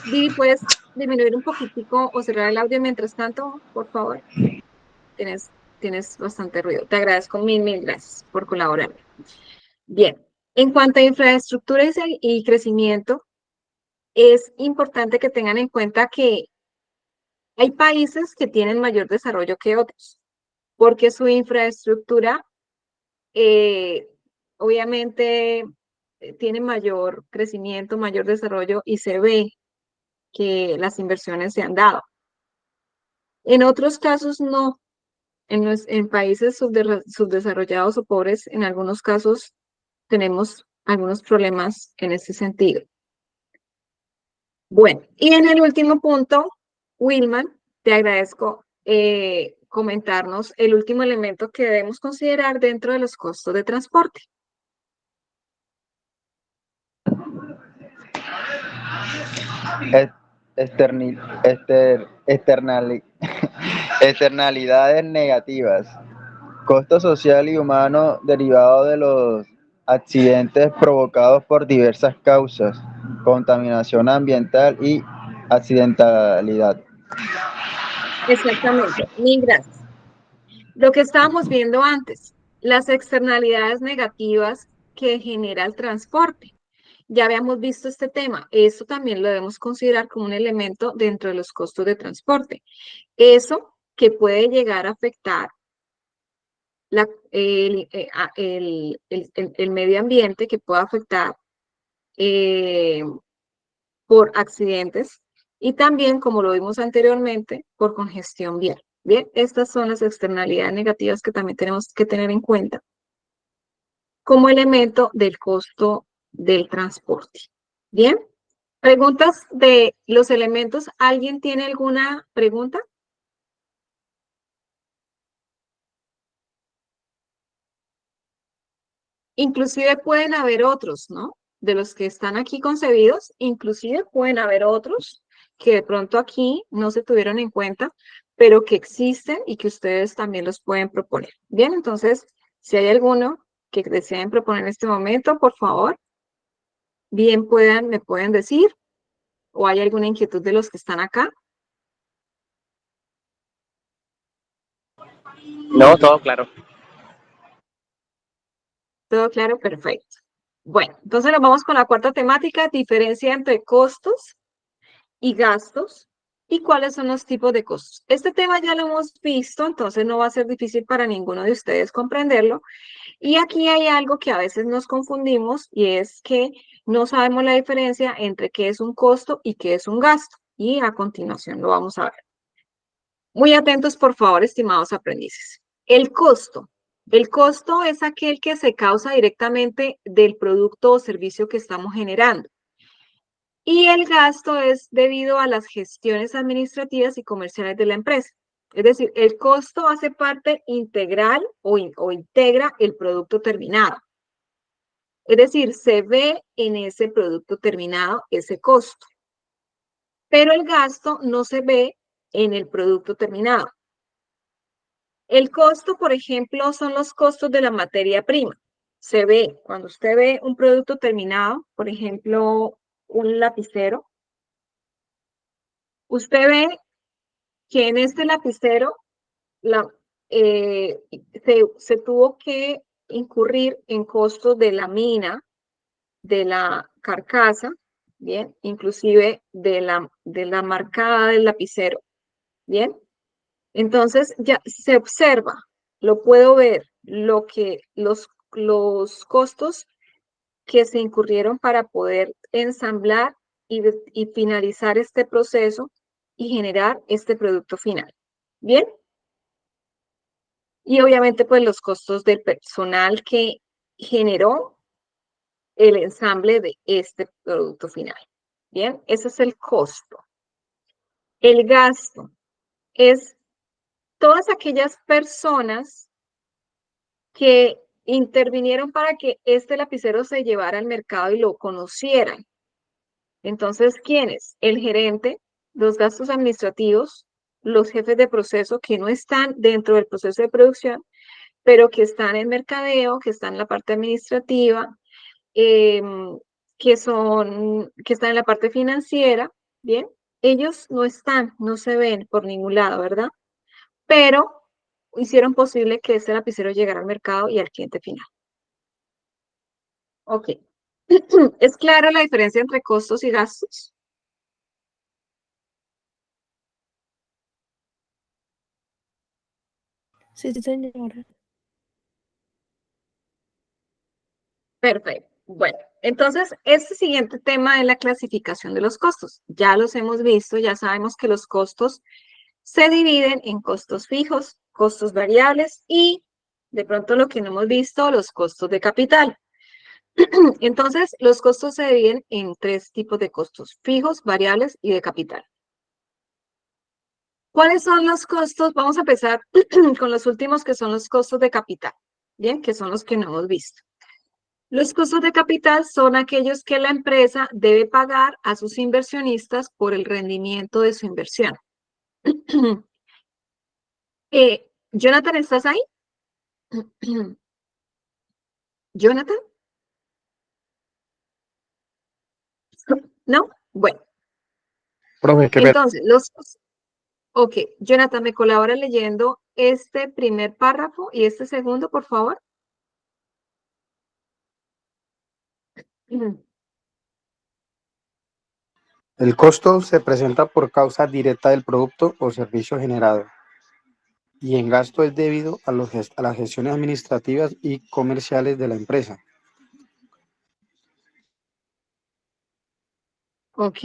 Vivi, ¿puedes disminuir un poquitico o cerrar el audio mientras tanto, por favor? Tienes bastante ruido. Te agradezco mil gracias por colaborar. Bien, en cuanto a infraestructura y crecimiento, es importante que tengan en cuenta que hay países que tienen mayor desarrollo que otros, porque su infraestructura obviamente tiene mayor crecimiento, mayor desarrollo y se ve que las inversiones se han dado. En otros casos no. En países subdesarrollados o pobres, en algunos casos tenemos algunos problemas en ese sentido. Bueno, y en el último punto, Wilman, te agradezco comentarnos el último elemento que debemos considerar dentro de los costos de transporte. Externalidades negativas. Costo social y humano derivado de los accidentes provocados por diversas causas, contaminación ambiental y accidentalidad. Exactamente, mil gracias. Lo que estábamos viendo antes, las externalidades negativas que genera el transporte. Ya habíamos visto este tema. Eso también lo debemos considerar como un elemento dentro de los costos de transporte. Eso que puede llegar a afectar el medio ambiente, que pueda afectar eh, por accidentes y también, como lo vimos anteriormente, por congestión vial. Bien, estas son las externalidades negativas que también tenemos que tener en cuenta como elemento del costo del transporte. Bien, preguntas de los elementos. ¿Alguien tiene alguna pregunta? Inclusive pueden haber otros, ¿no? De los que están aquí concebidos, inclusive pueden haber otros que de pronto aquí no se tuvieron en cuenta, pero que existen y que ustedes también los pueden proponer. Bien, entonces, si hay alguno que deseen proponer en este momento, por favor, bien me pueden decir, o hay alguna inquietud de los que están acá. No, todo claro. ¿Todo claro? Perfecto. Bueno, entonces nos vamos con la cuarta temática, diferencia entre costos y gastos y cuáles son los tipos de costos. Este tema ya lo hemos visto, entonces no va a ser difícil para ninguno de ustedes comprenderlo. Y aquí hay algo que a veces nos confundimos y es que no sabemos la diferencia entre qué es un costo y qué es un gasto. Y a continuación lo vamos a ver. Muy atentos, por favor, estimados aprendices. El costo. El costo es aquel que se causa directamente del producto o servicio que estamos generando. Y el gasto es debido a las gestiones administrativas y comerciales de la empresa. Es decir, el costo hace parte integral o integra el producto terminado. Es decir, se ve en ese producto terminado ese costo. Pero el gasto no se ve en el producto terminado. El costo, por ejemplo, son los costos de la materia prima. Se ve, cuando usted ve un producto terminado, por ejemplo, un lapicero, usted ve que en este lapicero la, se tuvo que incurrir en costos de la mina, de la carcasa, bien, inclusive de la marcada del lapicero, bien. Entonces ya se observa, lo puedo ver, los costos que se incurrieron para poder ensamblar y finalizar este proceso y generar este producto final. Bien. Y obviamente pues los costos del personal que generó el ensamble de este producto final. Bien, ese es el costo. El gasto es todas aquellas personas que intervinieron para que este lapicero se llevara al mercado y lo conocieran. Entonces, ¿quiénes? El gerente, los gastos administrativos, los jefes de proceso que no están dentro del proceso de producción, pero que están en mercadeo, que están en la parte administrativa, que están en la parte financiera, ¿bien? Ellos no están, no se ven por ningún lado, ¿verdad? Pero hicieron posible que ese lapicero llegara al mercado y al cliente final. Ok. ¿Es clara la diferencia entre costos y gastos? Sí, sí, señora. Perfecto. Bueno, entonces, este siguiente tema es la clasificación de los costos. Ya los hemos visto, ya sabemos que los costos se dividen en costos fijos, costos variables y, de pronto lo que no hemos visto, los costos de capital. Entonces, los costos se dividen en tres tipos de costos: fijos, variables y de capital. ¿Cuáles son los costos? Vamos a empezar con los últimos, que son los costos de capital, ¿bien? Que son los que no hemos visto. Los costos de capital son aquellos que la empresa debe pagar a sus inversionistas por el rendimiento de su inversión. Jonathan, ¿estás ahí? Jonathan, ¿no? Bueno, Profe, qué pena. entonces, ok, Jonathan, ¿me colabora leyendo este primer párrafo y este segundo, por favor? El costo se presenta por causa directa del producto o servicio generado. y en gasto es debido a las gestiones administrativas y comerciales de la empresa. Ok,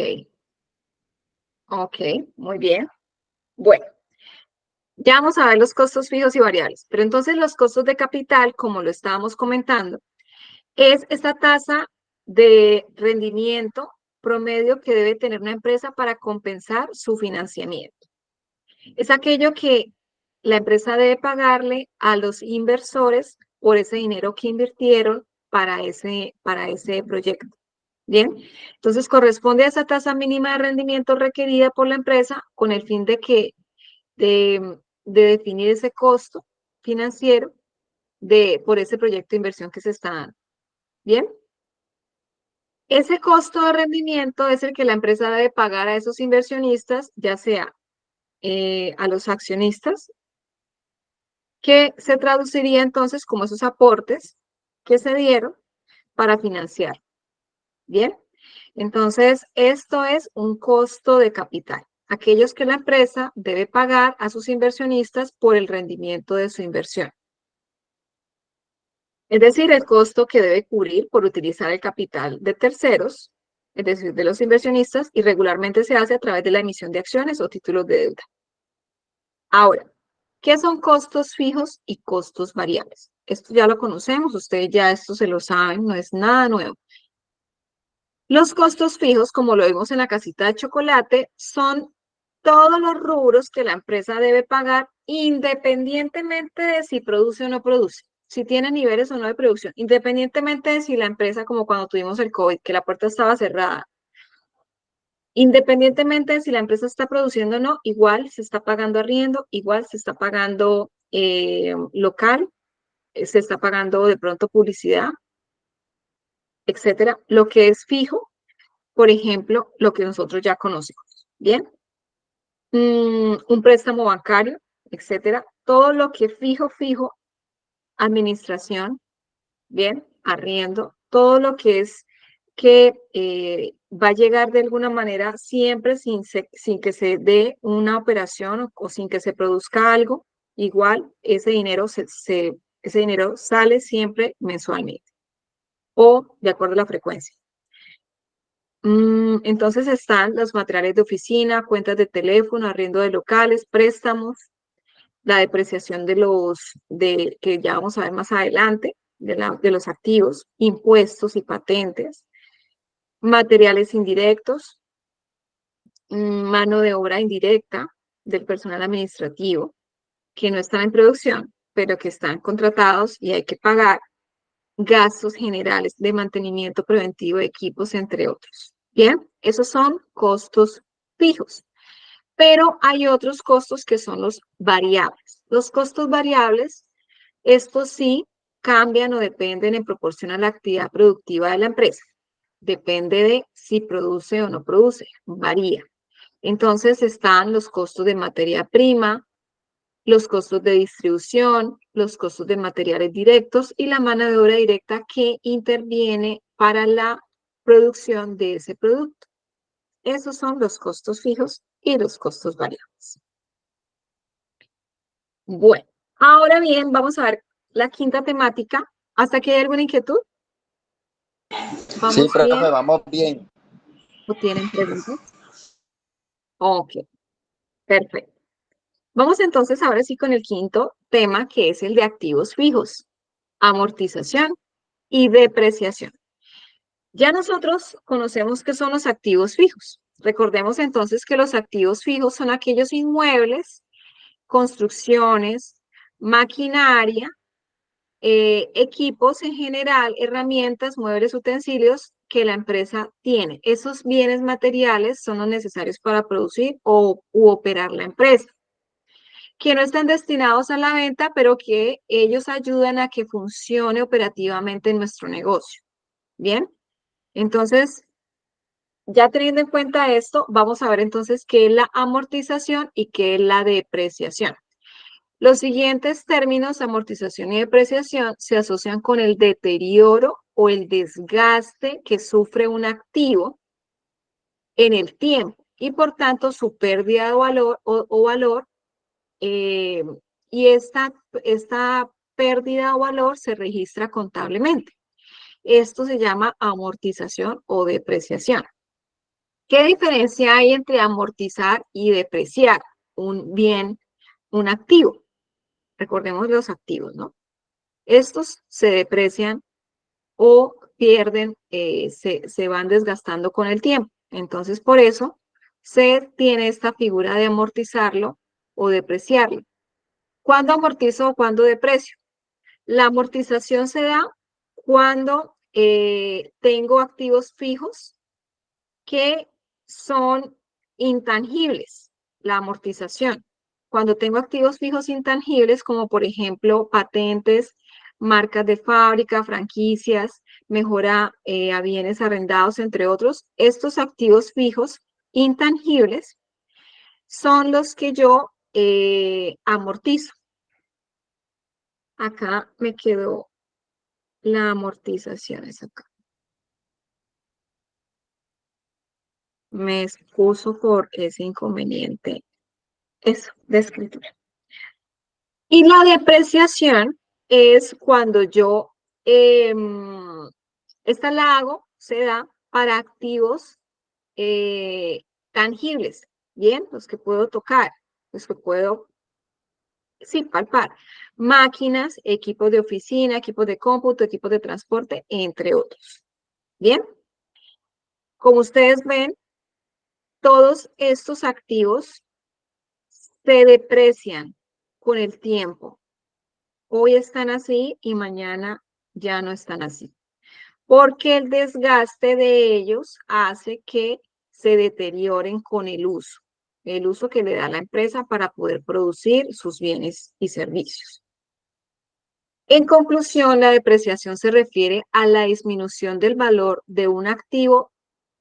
ok, muy bien. Bueno, ya vamos a ver los costos fijos y variables, pero entonces los costos de capital, como lo estábamos comentando, es esta tasa de rendimiento promedio que debe tener una empresa para compensar su financiamiento. Es aquello que la empresa debe pagarle a los inversores por ese dinero que invirtieron para ese proyecto. Bien, entonces corresponde a esa tasa mínima de rendimiento requerida por la empresa con el fin de definir ese costo financiero por ese proyecto de inversión que se está dando. Bien, ese costo de rendimiento es el que la empresa debe pagar a esos inversionistas, ya sea a los accionistas, que se traduciría entonces como esos aportes que se dieron para financiar. Bien, entonces esto es un costo de capital, aquellos que la empresa debe pagar a sus inversionistas por el rendimiento de su inversión. Es decir, el costo que debe cubrir por utilizar el capital de terceros, es decir, de los inversionistas, y regularmente se hace a través de la emisión de acciones o títulos de deuda. Ahora, ¿qué son costos fijos y costos variables? Esto ya lo conocemos, ustedes ya esto se lo saben, no es nada nuevo. Los costos fijos, como lo vimos en la casita de chocolate, son todos los rubros que la empresa debe pagar independientemente de si produce o no produce, si tiene niveles o no de producción, independientemente de si la empresa, como cuando tuvimos el COVID, que la puerta estaba cerrada, independientemente de si la empresa está produciendo o no, igual se está pagando arriendo, igual se está pagando local, se está pagando de pronto publicidad, etcétera. Lo que es fijo, por ejemplo, lo que nosotros ya conocemos, ¿bien? Un préstamo bancario, etcétera. Todo lo que fijo, administración, ¿bien? Arriendo, todo lo que es que va a llegar de alguna manera siempre sin que se dé una operación o sin que se produzca algo, igual ese dinero, ese dinero sale siempre mensualmente o de acuerdo a la frecuencia. Entonces están los materiales de oficina, cuentas de teléfono, arriendo de locales, préstamos, la depreciación que ya vamos a ver más adelante, de los activos, impuestos y patentes, materiales indirectos, mano de obra indirecta del personal administrativo, que no están en producción, pero que están contratados y hay que pagar, gastos generales de mantenimiento preventivo de equipos, entre otros. Bien, esos son costos fijos. Pero hay otros costos que son los variables. Los costos variables, estos sí cambian o dependen en proporción a la actividad productiva de la empresa. Depende de si produce o no produce, varía. Entonces están los costos de materia prima, los costos de distribución, los costos de materiales directos y la mano de obra directa que interviene para la producción de ese producto. Esos son los costos fijos y los costos variables. Bueno, ahora bien, vamos a ver la quinta temática. ¿Hasta aquí hay alguna inquietud? ¿Vamos Sí, profe, bien? vamos bien. ¿O tienen preguntas? Ok, perfecto. Vamos entonces ahora sí con el quinto tema, que es el de activos fijos, amortización y depreciación. Ya nosotros conocemos qué son los activos fijos. Recordemos entonces que los activos fijos son aquellos inmuebles, construcciones, maquinaria, equipos en general, herramientas, muebles, utensilios que la empresa tiene. Esos bienes materiales son los necesarios para producir u operar la empresa, que no están destinados a la venta, pero que ellos ayudan a que funcione operativamente en nuestro negocio. Bien, entonces, ya teniendo en cuenta esto, vamos a ver entonces qué es la amortización y qué es la depreciación. Los siguientes términos, amortización y depreciación, se asocian con el deterioro o el desgaste que sufre un activo en el tiempo y por tanto su pérdida de valor o valor y y esta pérdida o valor se registra contablemente. Esto se llama amortización o depreciación. ¿Qué diferencia hay entre amortizar y depreciar un bien, un activo? Recordemos los activos, ¿no? Estos se deprecian o pierden, se van desgastando con el tiempo. Entonces, por eso se tiene esta figura de amortizarlo o depreciarlo. ¿Cuándo amortizo o cuándo deprecio? La amortización se da cuando tengo activos fijos que son intangibles, la amortización. Cuando tengo activos fijos intangibles, como por ejemplo patentes, marcas de fábrica, franquicias, mejora a bienes arrendados, entre otros, estos activos fijos intangibles son los que yo amortizo. Acá me quedó la amortización, es acá. Me excuso por ese inconveniente. Eso, de escritura. Y la depreciación es cuando yo, esta la hago, se da para activos tangibles, ¿bien? Los que puedo tocar, los que puedo, sí, palpar. Máquinas, equipos de oficina, equipos de cómputo, equipos de transporte, entre otros. ¿Bien? Como ustedes ven, todos estos activos se deprecian con el tiempo. Hoy están así y mañana ya no están así. Porque el desgaste de ellos hace que se deterioren con el uso que le da la empresa para poder producir sus bienes y servicios. En conclusión, la depreciación se refiere a la disminución del valor de un activo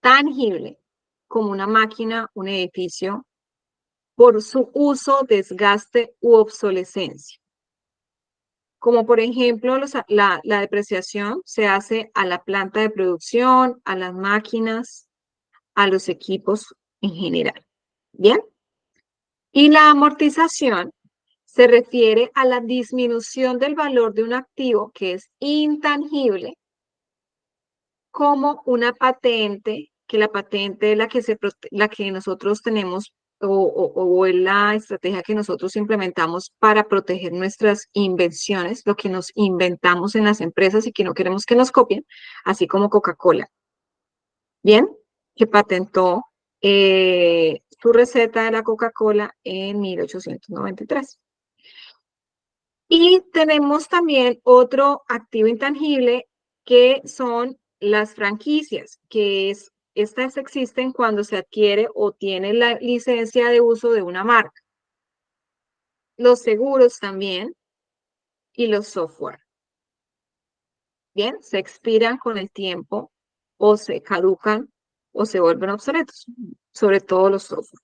tangible, como una máquina, un edificio, por su uso, desgaste u obsolescencia. Como por ejemplo, la depreciación se hace a la planta de producción, a las máquinas, a los equipos en general. ¿Bien? Y la amortización se refiere a la disminución del valor de un activo que es intangible, como una patente, que la patente es la que nosotros tenemos o es la estrategia que nosotros implementamos para proteger nuestras invenciones, lo que nos inventamos en las empresas y que no queremos que nos copien, así como Coca-Cola. Bien, que patentó su receta de la Coca-Cola en 1893. Y tenemos también otro activo intangible que son las franquicias, estas existen cuando se adquiere o tiene la licencia de uso de una marca. Los seguros también y los software. Bien, se expiran con el tiempo o se caducan o se vuelven obsoletos, sobre todo los software.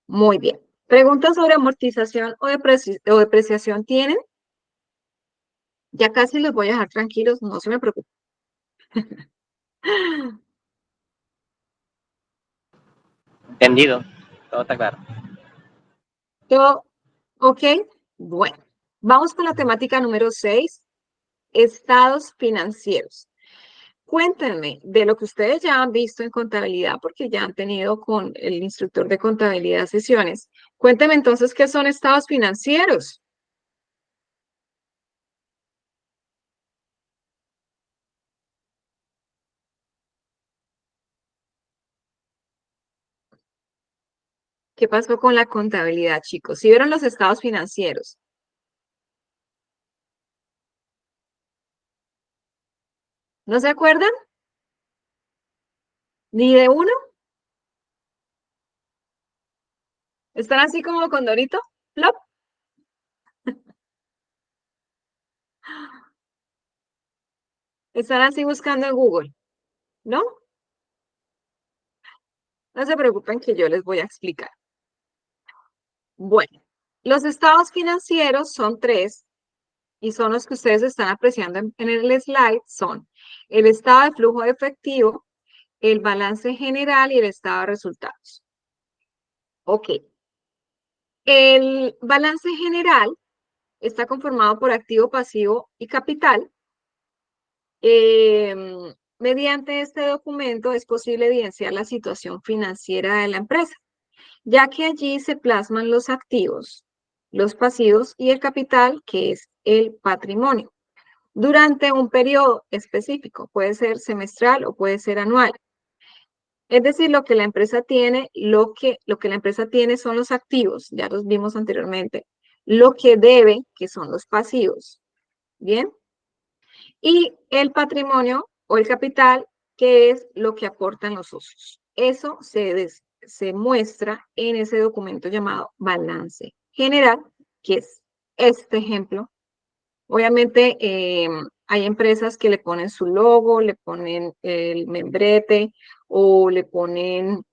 Muy bien. ¿Preguntas sobre amortización o depreciación tienen? Ya casi los voy a dejar tranquilos, no se me preocupen. Entendido. Todo está claro. ¿Todo ok? Bueno, vamos con la temática número 6, estados financieros. Cuéntenme de lo que ustedes ya han visto en contabilidad, porque ya han tenido con el instructor de contabilidad sesiones. Cuéntenme entonces qué son estados financieros. ¿Qué pasó con la contabilidad, chicos? ¿Sí vieron los estados financieros? ¿No se acuerdan? ¿Ni de uno? ¿Están así como Condorito? ¿Plop? ¿Están así buscando en Google? ¿No? No se preocupen que yo les voy a explicar. Bueno, los estados financieros son 3 y son los que ustedes están apreciando en el slide. Son el estado de flujo de efectivo, el balance general y el estado de resultados. Ok. El balance general está conformado por activo, pasivo y capital. Mediante este documento es posible evidenciar la situación financiera de la empresa, ya que allí se plasman los activos, los pasivos y el capital, que es el patrimonio, durante un periodo específico. Puede ser semestral o puede ser anual. Es decir, lo que la empresa tiene, lo que la empresa tiene son los activos, ya los vimos anteriormente. Lo que debe, que son los pasivos. ¿Bien? Y el patrimonio o el capital, que es lo que aportan los socios. Eso se muestra en ese documento llamado balance general, que es este ejemplo. Obviamente hay empresas que le ponen su logo, le ponen el membrete o le ponen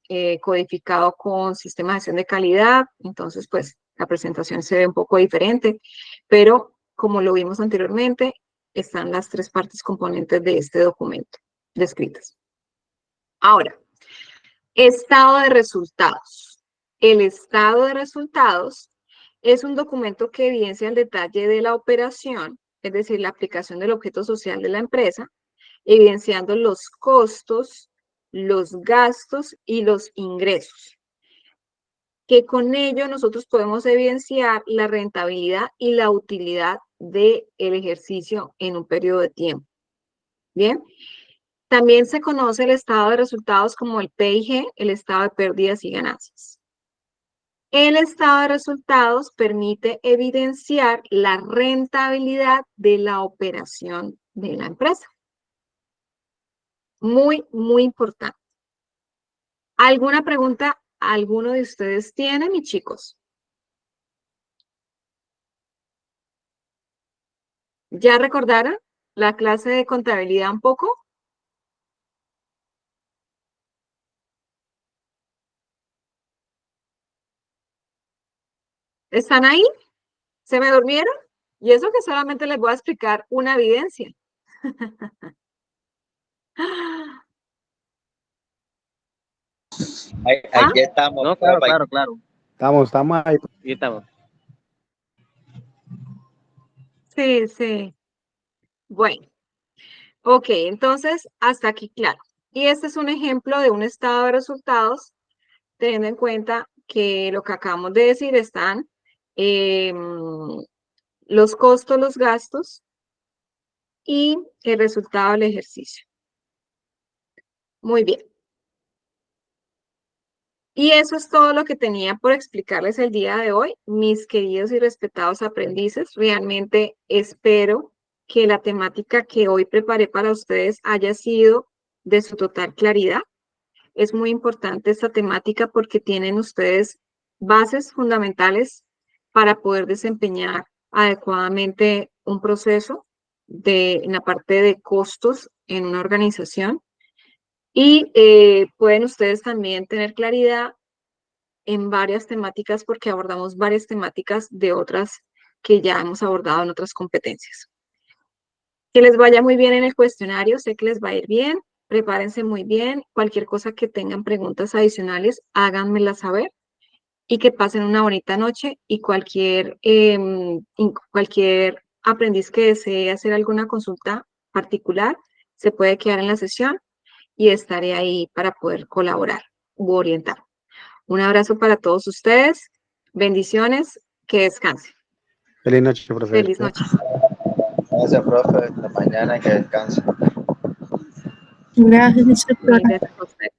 codificado con sistema de gestión de calidad. Entonces, pues la presentación se ve un poco diferente, pero como lo vimos anteriormente, están las tres partes componentes de este documento descritas. Ahora, estado de resultados. El estado de resultados es un documento que evidencia el detalle de la operación, es decir, la aplicación del objeto social de la empresa, evidenciando los costos, los gastos y los ingresos. Que con ello nosotros podemos evidenciar la rentabilidad y la utilidad del ejercicio en un periodo de tiempo. Bien. También se conoce el estado de resultados como el PIG, el estado de pérdidas y ganancias. El estado de resultados permite evidenciar la rentabilidad de la operación de la empresa. Muy, muy importante. ¿Alguna pregunta alguno de ustedes tiene, mis chicos? ¿Ya recordaron la clase de contabilidad un poco? ¿Están ahí? ¿Se me durmieron? Y eso que solamente les voy a explicar una evidencia. Aquí estamos. No, claro. Estamos ahí. Aquí estamos. Sí, sí. Bueno, ok, entonces hasta aquí claro. Y este es un ejemplo de un estado de resultados, teniendo en cuenta que lo que acabamos de decir están los costos, los gastos y el resultado del ejercicio. Muy bien. Y eso es todo lo que tenía por explicarles el día de hoy, mis queridos y respetados aprendices. Realmente espero que la temática que hoy preparé para ustedes haya sido de su total claridad. Es muy importante esta temática porque tienen ustedes bases fundamentales para poder desempeñar adecuadamente un proceso en la parte de costos en una organización. Y pueden ustedes también tener claridad en varias temáticas porque abordamos varias temáticas de otras que ya hemos abordado en otras competencias. Que les vaya muy bien en el cuestionario, sé que les va a ir bien, prepárense muy bien, cualquier cosa que tengan preguntas adicionales, háganmela saber y que pasen una bonita noche y cualquier aprendiz que desee hacer alguna consulta particular se puede quedar en la sesión y estaré ahí para poder colaborar u orientar. Un abrazo para todos ustedes. Bendiciones. Que descansen. Feliz noche, profesor. Feliz noche. Gracias, profe. Hasta mañana, que descanse. Gracias, Gracias a ustedes.